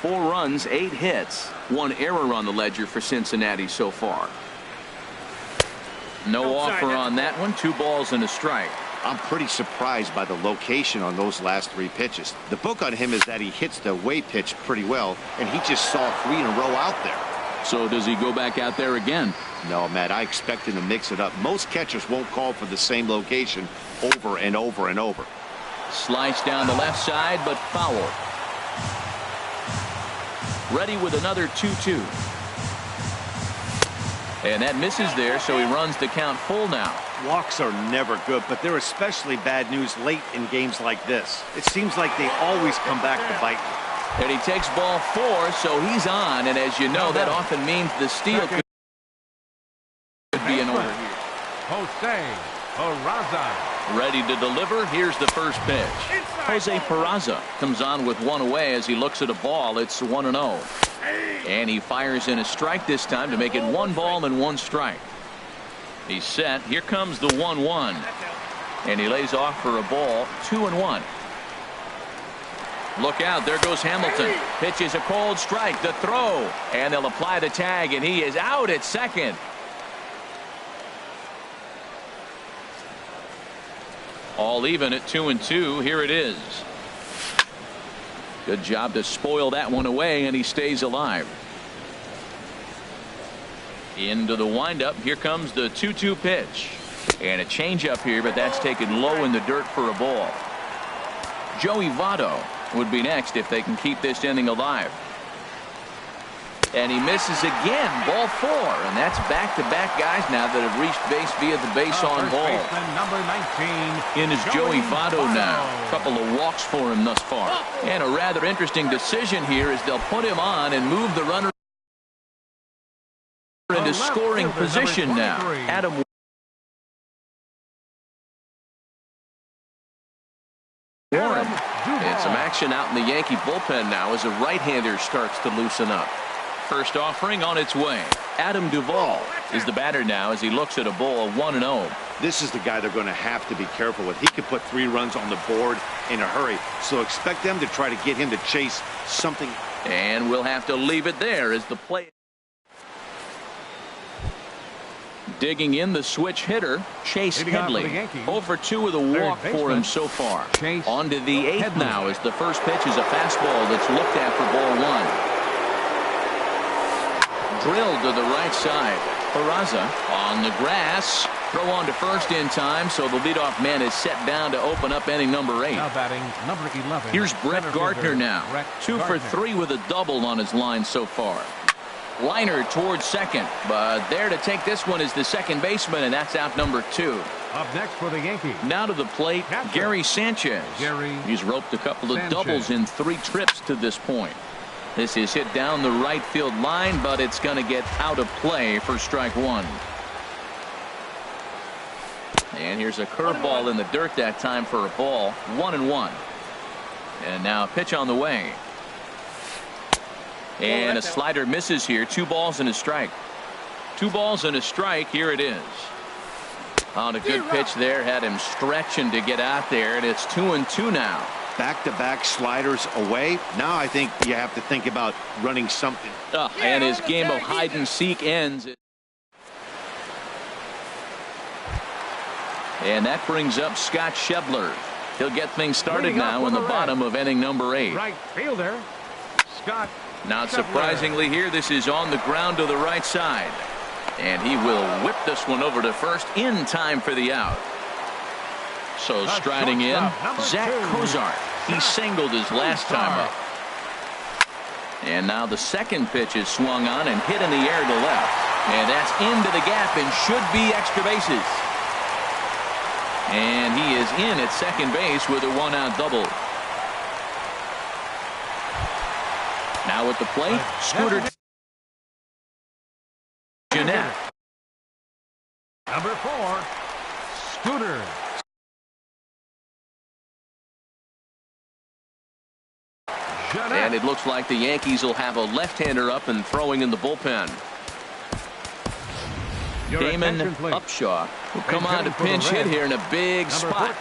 4 runs, 8 hits, 1 error on the ledger for Cincinnati so far. No offer on that one. 2 balls and a strike. I'm pretty surprised by the location on those last 3 pitches. The book on him is that he hits the away pitch pretty well, and he just saw 3 in a row out there. So does he go back out there again? No, Matt, I expect him to mix it up. Most catchers won't call for the same location over and over and over. Slice down the left side, but foul. Ready with another 2-2. And that misses there, so he runs the count full now. Walks are never good, but they're especially bad news late in games like this. It seems like they always come back to bite. And he takes ball 4, so he's on. And as you know, that often means the steal could be in order here. Jose Peraza. Ready to deliver. Here's the first pitch. Jose Peraza comes on with one away as he looks at a ball. It's 1-0. And he fires in a strike this time to make it 1 ball and 1 strike. He's set. Here comes the 1-1. And he lays off for a ball. 2-1. Look out. There goes Hamilton. Pitches a cold strike. The throw. And they'll apply the tag. And he is out at second. All even at 2-2. Here it is. Good job to spoil that one away, and he stays alive. Into the windup. Here comes the 2-2 pitch. And a changeup here, but that's taken low in the dirt for a ball. Joey Votto would be next if they can keep this inning alive. And he misses again. Ball 4. And that's back-to-back guys now that have reached base via the base on ball. Number 19. In is Joey Votto now. A couple of walks for him thus far. And a rather interesting decision here is they'll put him on and move the runner into scoring position now. Adam. Warren. And some action out in the Yankee bullpen now as a right-hander starts to loosen up. First offering on its way. Adam Duvall is the batter now as he looks at a ball 1-0. This is the guy they're going to have to be careful with. He could put 3 runs on the board in a hurry. So expect them to try to get him to chase something. And we'll have to leave it there as the play. Digging in the switch hitter, Chase Headley. 0-for-2 with a walk for him so far. On to the 8th now as the first pitch is a fastball that's looked at for ball 1. Drilled to the right side. Peraza on the grass. Throw on to first in time, so the leadoff man is set down to open up inning number 8. Now batting number 11. Here's Brett Gardner now. 2 for 3 with a double on his line so far. Liner towards second, but there to take this one is the second baseman, and that's out number 2. Up next for the Yankees. Now to the plate, Gary Sanchez. He's roped a couple of doubles in 3 trips to this point. This is hit down the right field line, but it's going to get out of play for strike 1. And here's a curveball in the dirt that time for a ball. 1-1. And now a pitch on the way. And a slider misses here. 2 balls and a strike. 2 balls and a strike. Here it is. On a good pitch there. Had him stretching to get out there. And it's 2-2 now. Back-to-back sliders away. Now I think you have to think about running something. And his game of hide and seek ends. And that brings up Scott Schebler. He'll get things started now in the bottom of inning number 8. Right fielder, Scott. Not surprisingly here, this is on the ground to the right side. And he will whip this one over to first in time for the out. So striding in, Zach Cozart. He singled his last time up. And now the second pitch is swung on and hit in the air to left. And that's into the gap and should be extra bases. And he is in at second base with a 1-out double. Now at the plate, Scooter Jeanette. Number 4, Scooter. And it looks like the Yankees will have a left-hander up and throwing in the bullpen. Damon Upshaw will come on to pinch hit here in a big spot.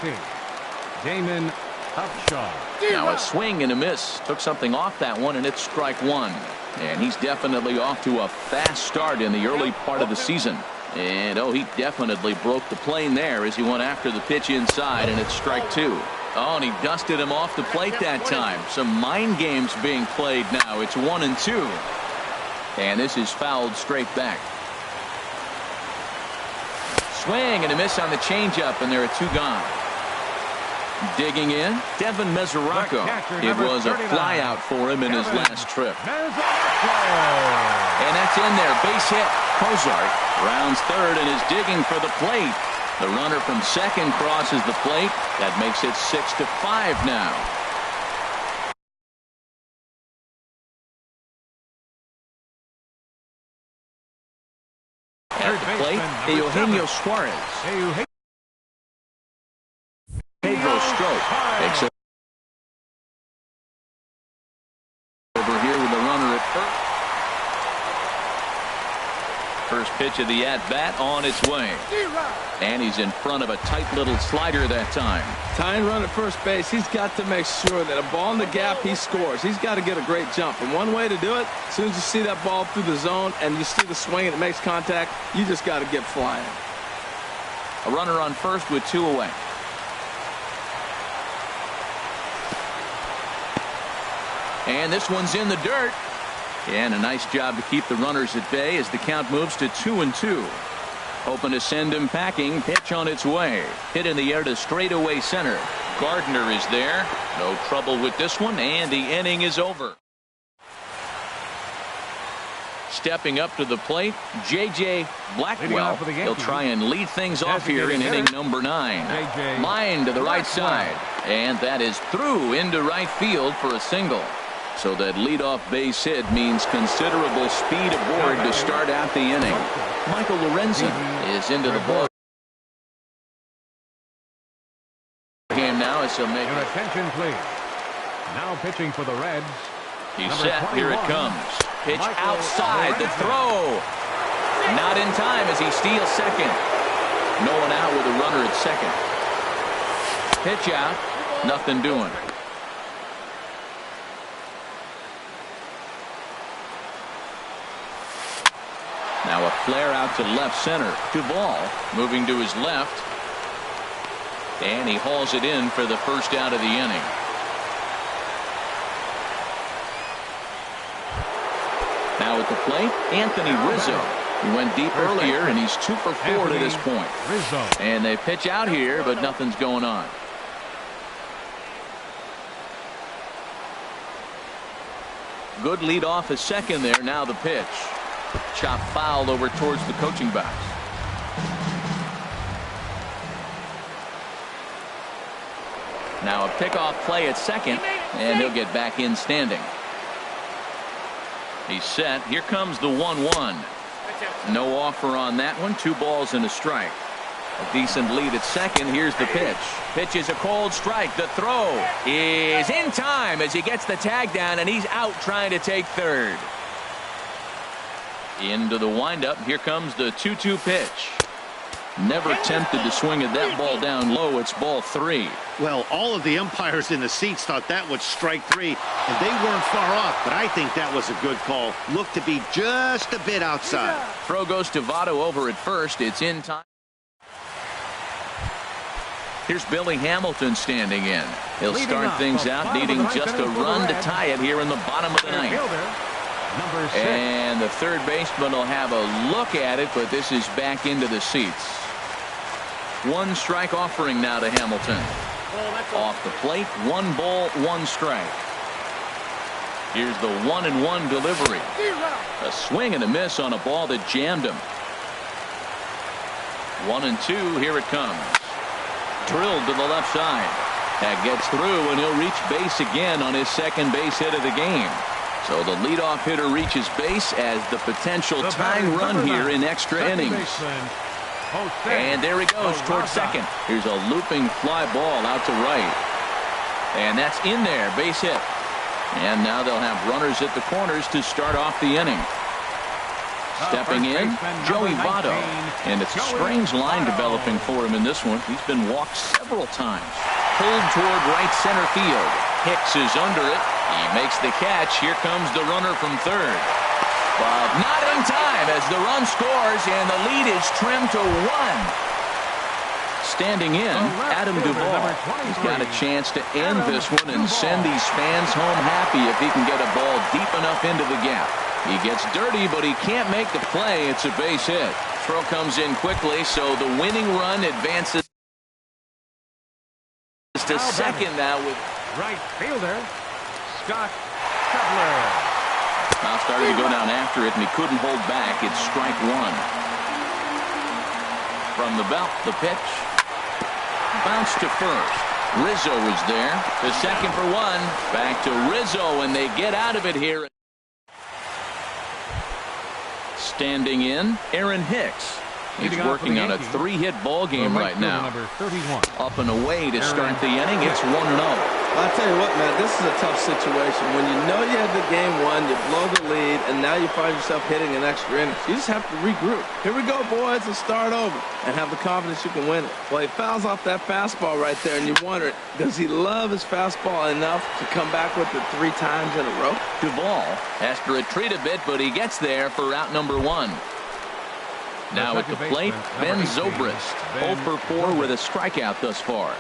Damon Upshaw. Now a swing and a miss. Took something off that one, and it's strike 1. And he's definitely off to a fast start in the early part of the season. And he definitely broke the plane there as he went after the pitch inside, and it's strike 2. Oh, and he dusted him off the plate that time. Some mind games being played now. It's 1-2. And this is fouled straight back. Swing and a miss on the changeup, and there are 2 gone. Digging in, Devin Mesoraco. It was a flyout for him in his last trip. And that's in there. Base hit. Cozart rounds third and is digging for the plate. The runner from second crosses the plate. That makes it 6-5 now. plate, Eugenio Suarez. Pedro Strop takes over here with the runner at first. First pitch of the at-bat on its way. And he's in front of a tight little slider that time. Tying run at first base, he's got to make sure that a ball in the gap, he scores. He's got to get a great jump. And one way to do it, as soon as you see that ball through the zone and you see the swing and it makes contact, you just got to get flying. A runner on first with 2 away. And this one's in the dirt. And a nice job to keep the runners at bay as the count moves to 2-2. Hoping to send him packing. Pitch on its way. Hit in the air to straightaway center. Gardner is there. No trouble with this one, and the inning is over. Stepping up to the plate, J.J. Blackwell. He'll try and lead things off here in inning number 9. Line to the right side. And that is through into right field for a single. So that leadoff base hit means considerable speed aboard to start out the inning. Michael Lorenzen is into the ball game now as he'll make your attention, please. Now pitching for the Reds. He's set. Here it comes. Pitch outside. The throw. Not in time as he steals second. No one out with a runner at second. Pitch out. Nothing doing. Now a flare out to left center. Duvall moving to his left. And he hauls it in for the first out of the inning. Now at the plate, Anthony Rizzo. He went deep earlier, and he's 2 for 4 to this point. And they pitch out here, but nothing's going on. Good lead off a second there. Now the pitch. Chop foul over towards the coaching box. Now a pickoff play at second, and he'll get back in standing. He's set. Here comes the 1-1. No offer on that one. 2 balls and a strike. A decent lead at second. Here's the pitch. Pitch is a cold strike. The throw is in time as he gets the tag down, and he's out trying to take third. Into the windup. Here comes the 2-2 pitch. Never tempted to swing at that ball down low. It's ball 3. Well, all of the umpires in the seats thought that was strike 3, and they weren't far off, but I think that was a good call. Looked to be just a bit outside. Throw goes to Votto over at first. It's in time. Here's Billy Hamilton standing in. He'll start things out needing just a run to tie it here in the bottom of the 9th. And the third baseman will have a look at it, but this is back into the seats. 1 strike offering now to Hamilton. Off the plate, 1 ball, 1 strike. Here's the 1-1 delivery. A swing and a miss on a ball that jammed him. 1-2, here it comes. Drilled to the left side. That gets through, and he'll reach base again on his second base hit of the game. So the leadoff hitter reaches base as the potential tying run here in extra innings. And there he goes towards second. Here's a looping fly ball out to right. And that's in there, base hit. And now they'll have runners at the corners to start off the inning. Stepping in, Joey Votto. And it's a strange line developing for him in this one. He's been walked several times. Pulled toward right center field. Hicks is under it. He makes the catch. Here comes the runner from third. But not in time as the run scores, and the lead is trimmed to 1. Standing in, Adam Duvall. He's got a chance to end this one and send these fans home happy if he can get a ball deep enough into the gap. He gets dirty, but he can't make the play. It's a base hit. Throw comes in quickly, so the winning run advances to second now with right fielder Scott Cutler. Now started to go down after it, and he couldn't hold back. It's strike 1. From the belt, the pitch. Bounce to first. Rizzo is there. The second for 1. Back to Rizzo, and they get out of it here. Standing in, Aaron Hicks. He's working on a 3-hit ball game right now. Number 31. Up and away to start the inning. It's 1-0. I'll tell you what, man, this is a tough situation. When you know you had the game won, you blow the lead, and now you find yourself hitting an extra inning. You just have to regroup. Here we go, boys, and start over, and have the confidence you can win it. Well, he fouls off that fastball right there, and you wonder, does he love his fastball enough to come back with it 3 times in a row? Duvall has to retreat a bit, but he gets there for out number 1. Now at the plate, Ben Zobrist, 0 for 4 with a strikeout thus far.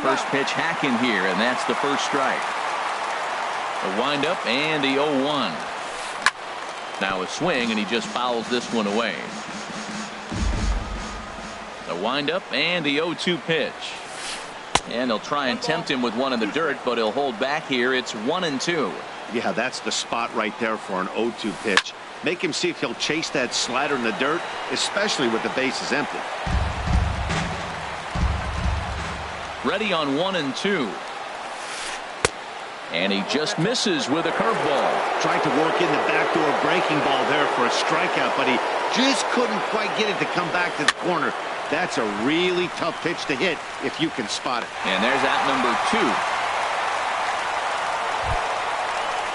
First pitch hacking here, and that's the first strike. A windup and the 0-1. Now a swing, and he just fouls this one away. The windup and the 0-2 pitch. And they'll try and tempt him with one in the dirt, but he'll hold back here. It's 1-2. Yeah, that's the spot right there for an 0-2 pitch. Make him see if he'll chase that slider in the dirt, especially with the bases empty. Ready on 1-2. And he just misses with a curveball. Tried to work in the backdoor breaking ball there for a strikeout, but he just couldn't quite get it to come back to the corner. That's a really tough pitch to hit if you can spot it. And there's out number 2.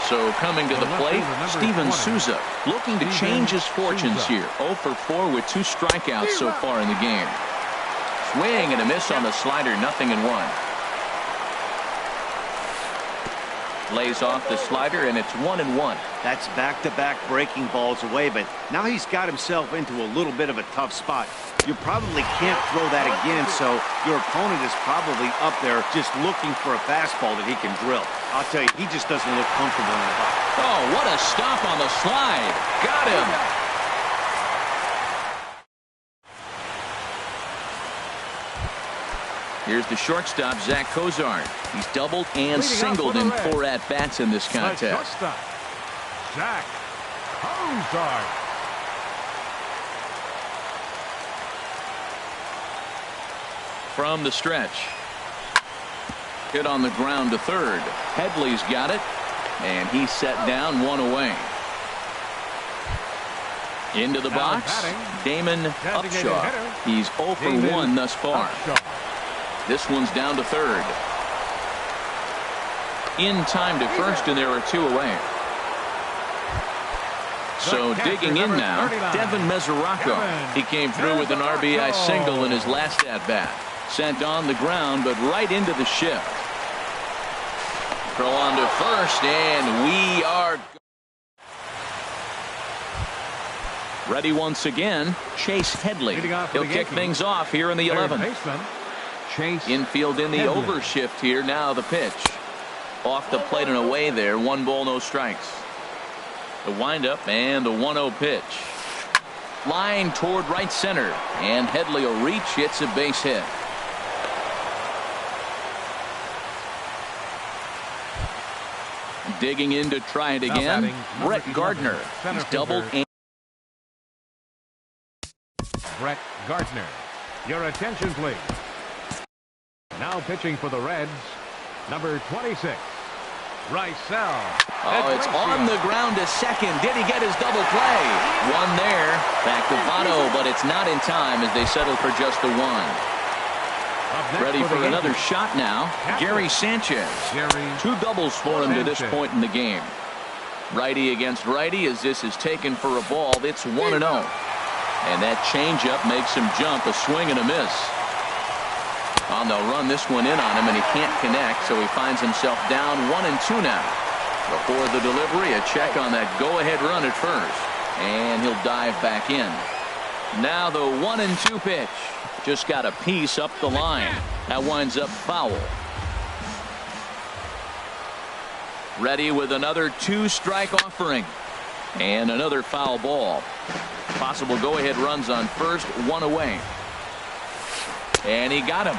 So coming to the plate, Steven Souza looking to change his fortunes here. 0 for 4 with 2 strikeouts so far in the game. Swing and a miss on the slider, 0-1. Lays off the slider, and it's 1-1. That's back-to-back breaking balls away, but now he's got himself into a little bit of a tough spot. You probably can't throw that again, so your opponent is probably up there just looking for a fastball that he can drill. I'll tell you, he just doesn't look comfortable in the box. Oh, what a stop on the slide. Got him. Here's the shortstop, Zach Cozart. He's doubled and singled in 4 at-bats in this contest. Zach Cozart. From the stretch. Hit on the ground to third. Headley's got it, and he's set down, 1 away. Into the box, Damon Upshaw. He's 0 for 1 thus far. This one's down to third. In time to first, and there are 2 away. So digging in now, Devin Mesoraco. He came through with an RBI single in his last at-bat. Sent on the ground, but right into the shift. Throw on to first, and we are ready once again. Chase Headley. He'll kick things off here in the 11th. Infield in the overshift here. Now the pitch. Off the plate and away there. 1 ball, no strikes. The windup and the 1-0 pitch. Line toward right center. And Headley will reach. It's a base hit. Digging in to try it again. Brett Gardner. He's doubled. Brett Gardner. Your attention, please. Now pitching for the Reds, number 26, Rysel. Oh, it's on the ground to second. Did he get his double play? 1 there. Back to Votto, but it's not in time as they settle for just the 1. Ready for another shot now. Gary Sanchez. 2 doubles for him to this point in the game. Righty against righty as this is taken for a ball. It's 1-0. And that changeup makes him jump. A swing and a miss. Oh, they'll run this one in on him, and he can't connect, so he finds himself down 1-2 now. Before the delivery, a check on that go-ahead run at first. And he'll dive back in. Now the 1-2 pitch. Just got a piece up the line. That winds up foul. Ready with another 2-strike offering. And another foul ball. Possible go-ahead runs on first, 1 away. And he got him.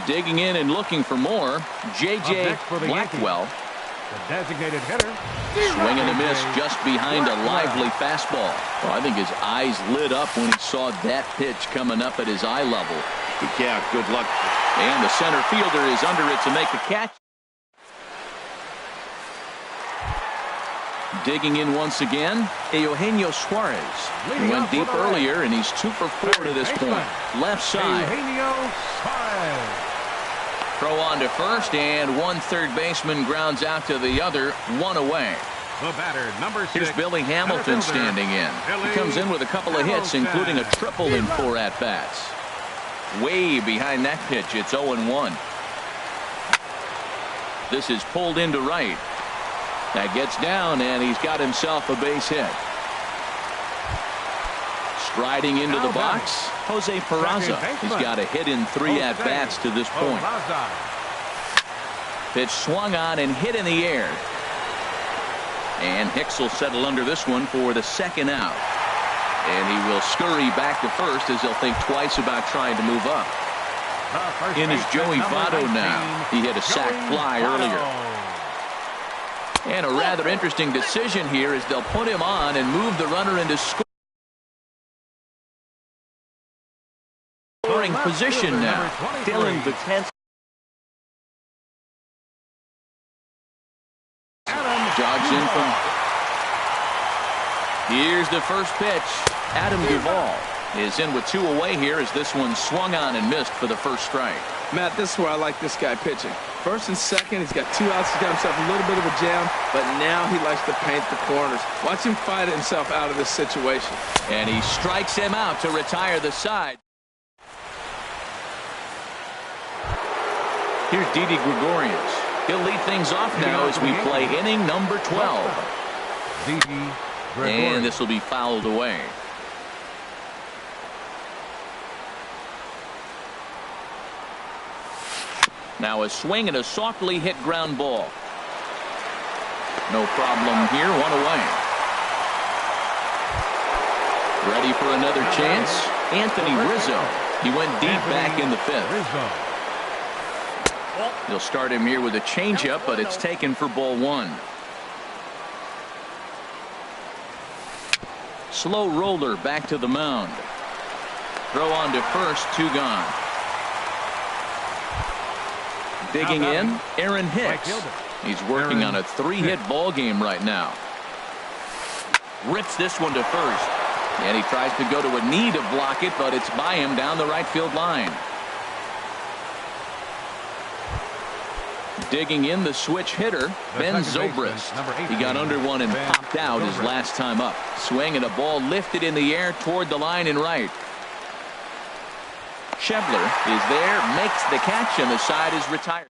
Digging in and looking for more, J.J. Blackwell. The designated hitter. Swing and a miss just behind a lively fastball. Well, I think his eyes lit up when he saw that pitch coming up at his eye level. Yeah, good luck. And the center fielder is under it to make the catch. Digging in once again, Eugenio Suarez. He went deep earlier, and he's 2 for 4 to this point. Left side. Eugenio Suarez. Throw on to first, and one third baseman grounds out to the other, 1 away. The batter, number 6. Here's Billy Hamilton standing in. He comes in with a couple of hits, including a triple in 4 at-bats. Way behind that pitch, it's 0-1. This is pulled into right. That gets down, and he's got himself a base hit. Striding into the box, Jose Peraza. He's got a hit in 3 at-bats to this point. Pitch swung on and hit in the air. And Hicks will settle under this one for the 2nd out. And he will scurry back to first as he'll think twice about trying to move up. In is Joey Votto now. He hit a sac fly earlier. And a rather interesting decision here is they'll put him on and move the runner into scoring position now. Dylan Betances jogs in from. Here's the first pitch. Adam Duvall is in with 2 away here as this one swung on and missed for the first strike. Matt, this is where I like this guy pitching. First and second, he's got 2 outs. He's got himself a little bit of a jam, but now he likes to paint the corners. Watch him fight himself out of this situation. And he strikes him out to retire the side. Here's Didi Gregorius. He'll lead things off now as we play inning number 12. And this will be fouled away. Now a swing and a softly hit ground ball. No problem here, 1 away. Ready for another chance? Anthony Rizzo. He went deep back in the 5th. He'll start him here with a changeup, but it's taken for ball 1. Slow roller back to the mound. Throw on to first, 2 gone. Digging in, Aaron Hicks. He's working on a 3-hit ball game right now. Rips this one to first. And he tries to go to a knee to block it, but it's by him down the right field line. Digging in, the switch hitter, Ben Zobrist. He got under one and popped out his last time up. Swing and a ball lifted in the air toward the line in right. Schebler is there, makes the catch, and the side is retired.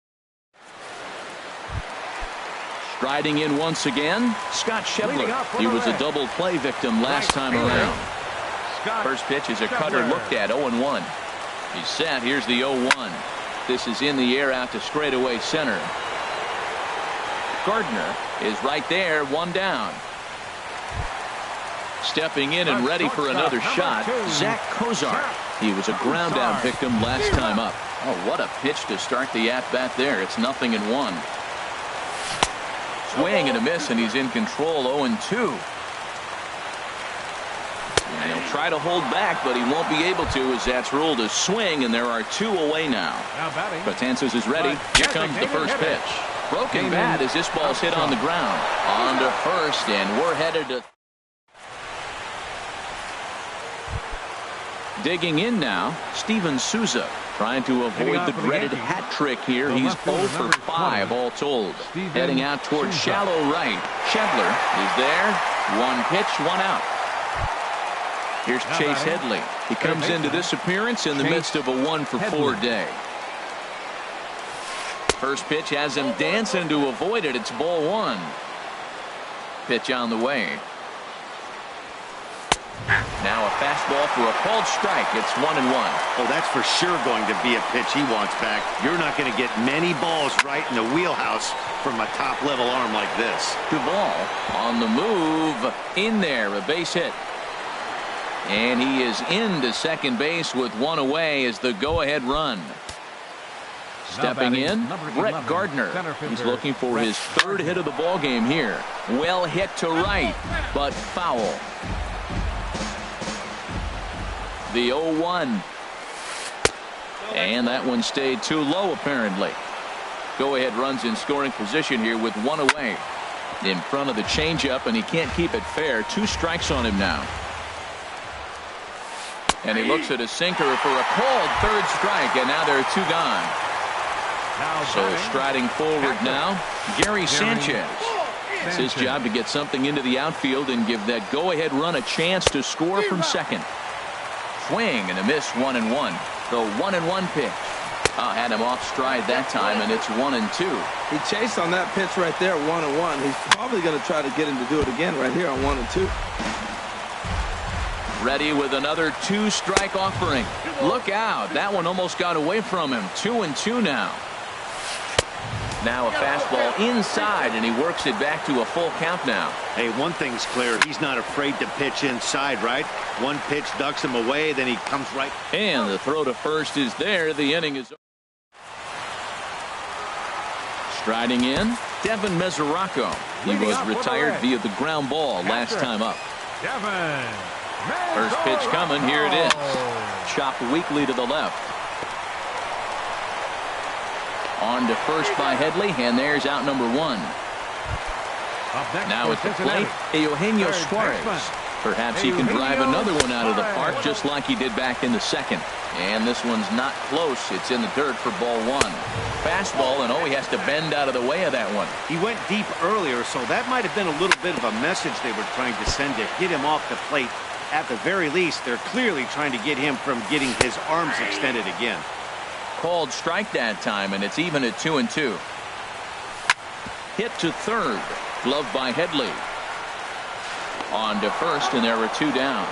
Striding in once again, Scott Schebler. He was a double play victim last time around. First pitch is a cutter looked at, 0-1. He's set. Here's the 0-1. This is in the air out to straightaway center. Gardner is right there, 1 down. Stepping in and ready for another shot, Zach Kozar. He was a ground out victim last time up. Oh, what a pitch to start the at-bat there. It's 0-1. Swing and a miss, and he's in control, 0-2. And he'll try to hold back, but he won't be able to as that's ruled a swing, and there are 2 away now. Betances is ready. Here comes the first pitch. Broken bat as this ball's hit on the ground. On to first, and we're headed to. Digging in now, Steven Souza trying to avoid the dreaded hat trick here. He's 0 for 5 all told. Heading out toward shallow right. Schebler is there. 1 pitch, 1 out. Here's Chase Headley. He comes into this appearance in the midst of a 1 for 4 day. First pitch has him dancing to avoid it. It's ball 1. Pitch on the way. Now a fastball for a called strike. It's 1-1. Oh, that's for sure going to be a pitch he wants back. You're not going to get many balls right in the wheelhouse from a top-level arm like this. Duvall on the move. In there, a base hit. And he is into second base with 1 away as the go-ahead run. Stepping in, Brett Gardner. He's looking for his 3rd hit of the ball game here. Well hit to right, but foul. The 0-1. And that one stayed too low apparently. Go ahead runs in scoring position here with 1 away. In front of the changeup, and he can't keep it fair. 2 strikes on him now. And he looks at a sinker for a called 3rd strike, and now there are 2 gone. So striding forward now, Gary Sanchez. It's his job to get something into the outfield and give that go-ahead run a chance to score from second. Swing and a miss, 1-1. The 1-1 pitch. Had him off stride that time, and it's 1-2. He chased on that pitch right there, 1-1. He's probably going to try to get him to do it again right here on 1-2. Ready with another 2-strike offering. Look out. That one almost got away from him. 2-2 now. Now a fastball inside, and he works it back to a full count now. Hey, one thing's clear. He's not afraid to pitch inside, right? One pitch ducks him away, then he comes right. And the throw to first is there. The inning is over. Striding in, Devin Mesoraco. He was retired via the ground ball last time up. First pitch coming. Here it is. Chopped weakly to the left. On to first by Headley, and there's out number 1. Now at the plate, Eugenio Suarez. Perhaps he can drive another one out of the park just like he did back in the second. And this one's not close. It's in the dirt for ball 1. Fastball, and he has to bend out of the way of that one. He went deep earlier, so that might have been a little bit of a message they were trying to send to get him off the plate. At the very least, they're clearly trying to get him from getting his arms extended again. Called strike that time, and it's even at 2-2. Hit to third. Gloved by Headley. On to first, and there were 2 down.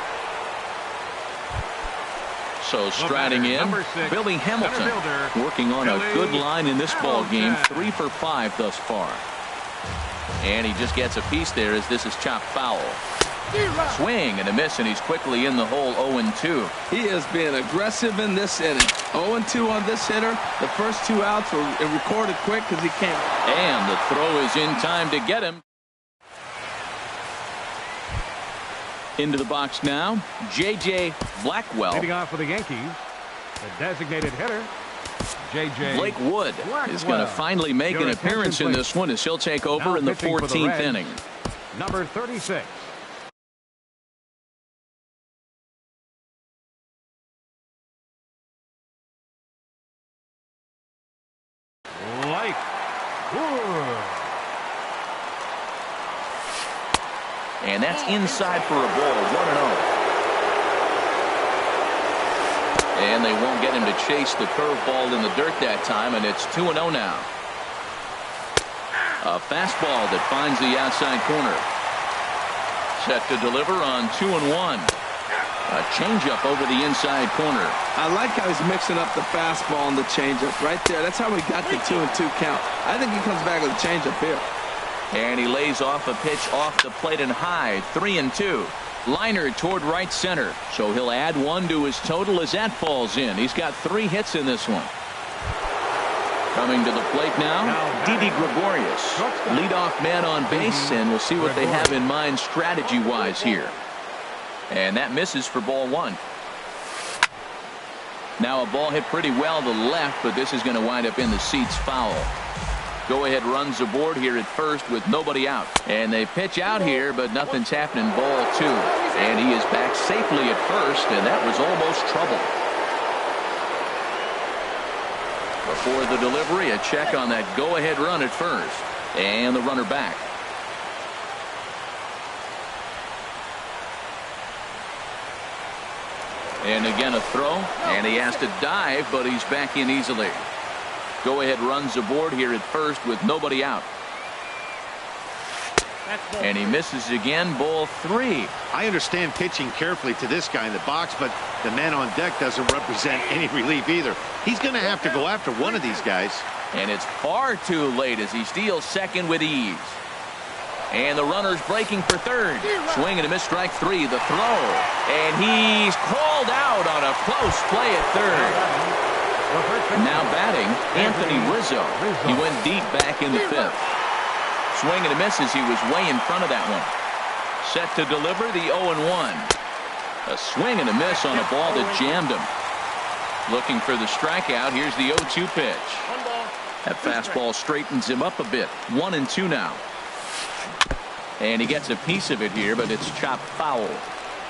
So striding in, Billy Hamilton, working on a good line in this ball game. 3 for 5 thus far. And he just gets a piece there as this is chopped foul. Swing and a miss, and he's quickly in the hole. 0-2. He is being aggressive in this inning. 0-2 on this hitter. The first 2 outs were recorded quick because he can't. And the throw is in time to get him. Into the box now, J.J. Blackwell. Leading off for the Yankees, the designated hitter, J.J. Blake Wood is going to finally make an appearance in this one as he'll take over in the 14th inning. Number 36. Blake Wood. And that's inside for a ball. 1-0. And they won't get him to chase the curveball in the dirt that time, and it's 2-0 now. A fastball that finds the outside corner. Set to deliver on 2-1. A changeup over the inside corner. I like how he's mixing up the fastball and the changeup right there. That's how we got the 2-2 count. I think he comes back with a changeup here. And he lays off a pitch off the plate and high. 3-2. Liner toward right center. So he'll add 1 to his total as that falls in. He's got 3 hits in this one. Coming to the plate now, Didi Gregorius. Leadoff man on base, and we'll see what they have in mind strategy-wise here. And that misses for ball 1. Now a ball hit pretty well to the left, but this is going to wind up in the seats foul. Go-ahead runs aboard here at first with nobody out. And they pitch out here, but nothing's happening. Ball 2. And he is back safely at first, and that was almost trouble. Before the delivery, a check on that go-ahead run at first. And the runner back. And again a throw, and he has to dive, but he's back in easily. Go-ahead runs aboard here at first with nobody out. And he misses again. Ball 3. I understand pitching carefully to this guy in the box, but the man on deck doesn't represent any relief either. He's going to have to go after one of these guys. And it's far too late as he steals second with ease. And the runner's breaking for third. Swing and a miss, strike 3. The throw. And he's called out on a close play at third. Now batting, Anthony Rizzo. He went deep back in the 5th. Swing and a miss as he was way in front of that one. Set to deliver the 0-1. A swing and a miss on a ball that jammed him. Looking for the strikeout. Here's the 0-2 pitch. That fastball straightens him up a bit. 1-2 now. And he gets a piece of it here, but it's chopped foul.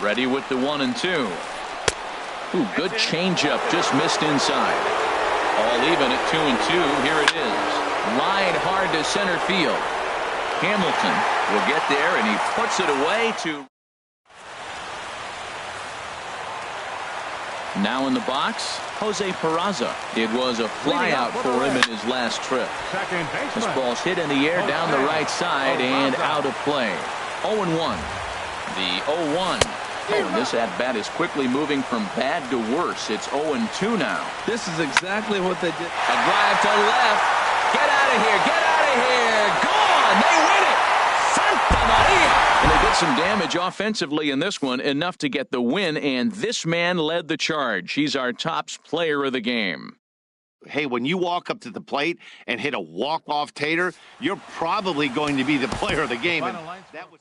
Ready with the 1-2. Ooh, good changeup, just missed inside. All even at 2-2. Here it is. Line hard to center field. Hamilton will get there, and he puts it away to. Now in the box, Jose Peraza. It was a flyout for him in his last trip. This ball's hit in the air down the right side and out of play. 0-1. The 0-1. Oh, and this at-bat is quickly moving from bad to worse. It's 0-2 now. This is exactly what they did. A drive to left. Get out of here. Get out of here. Gone. They win it. Santa Maria. And they did some damage offensively in this one, enough to get the win, and this man led the charge. He's our top player of the game. Hey, when you walk up to the plate and hit a walk-off tater, you're probably going to be the player of the game. And that was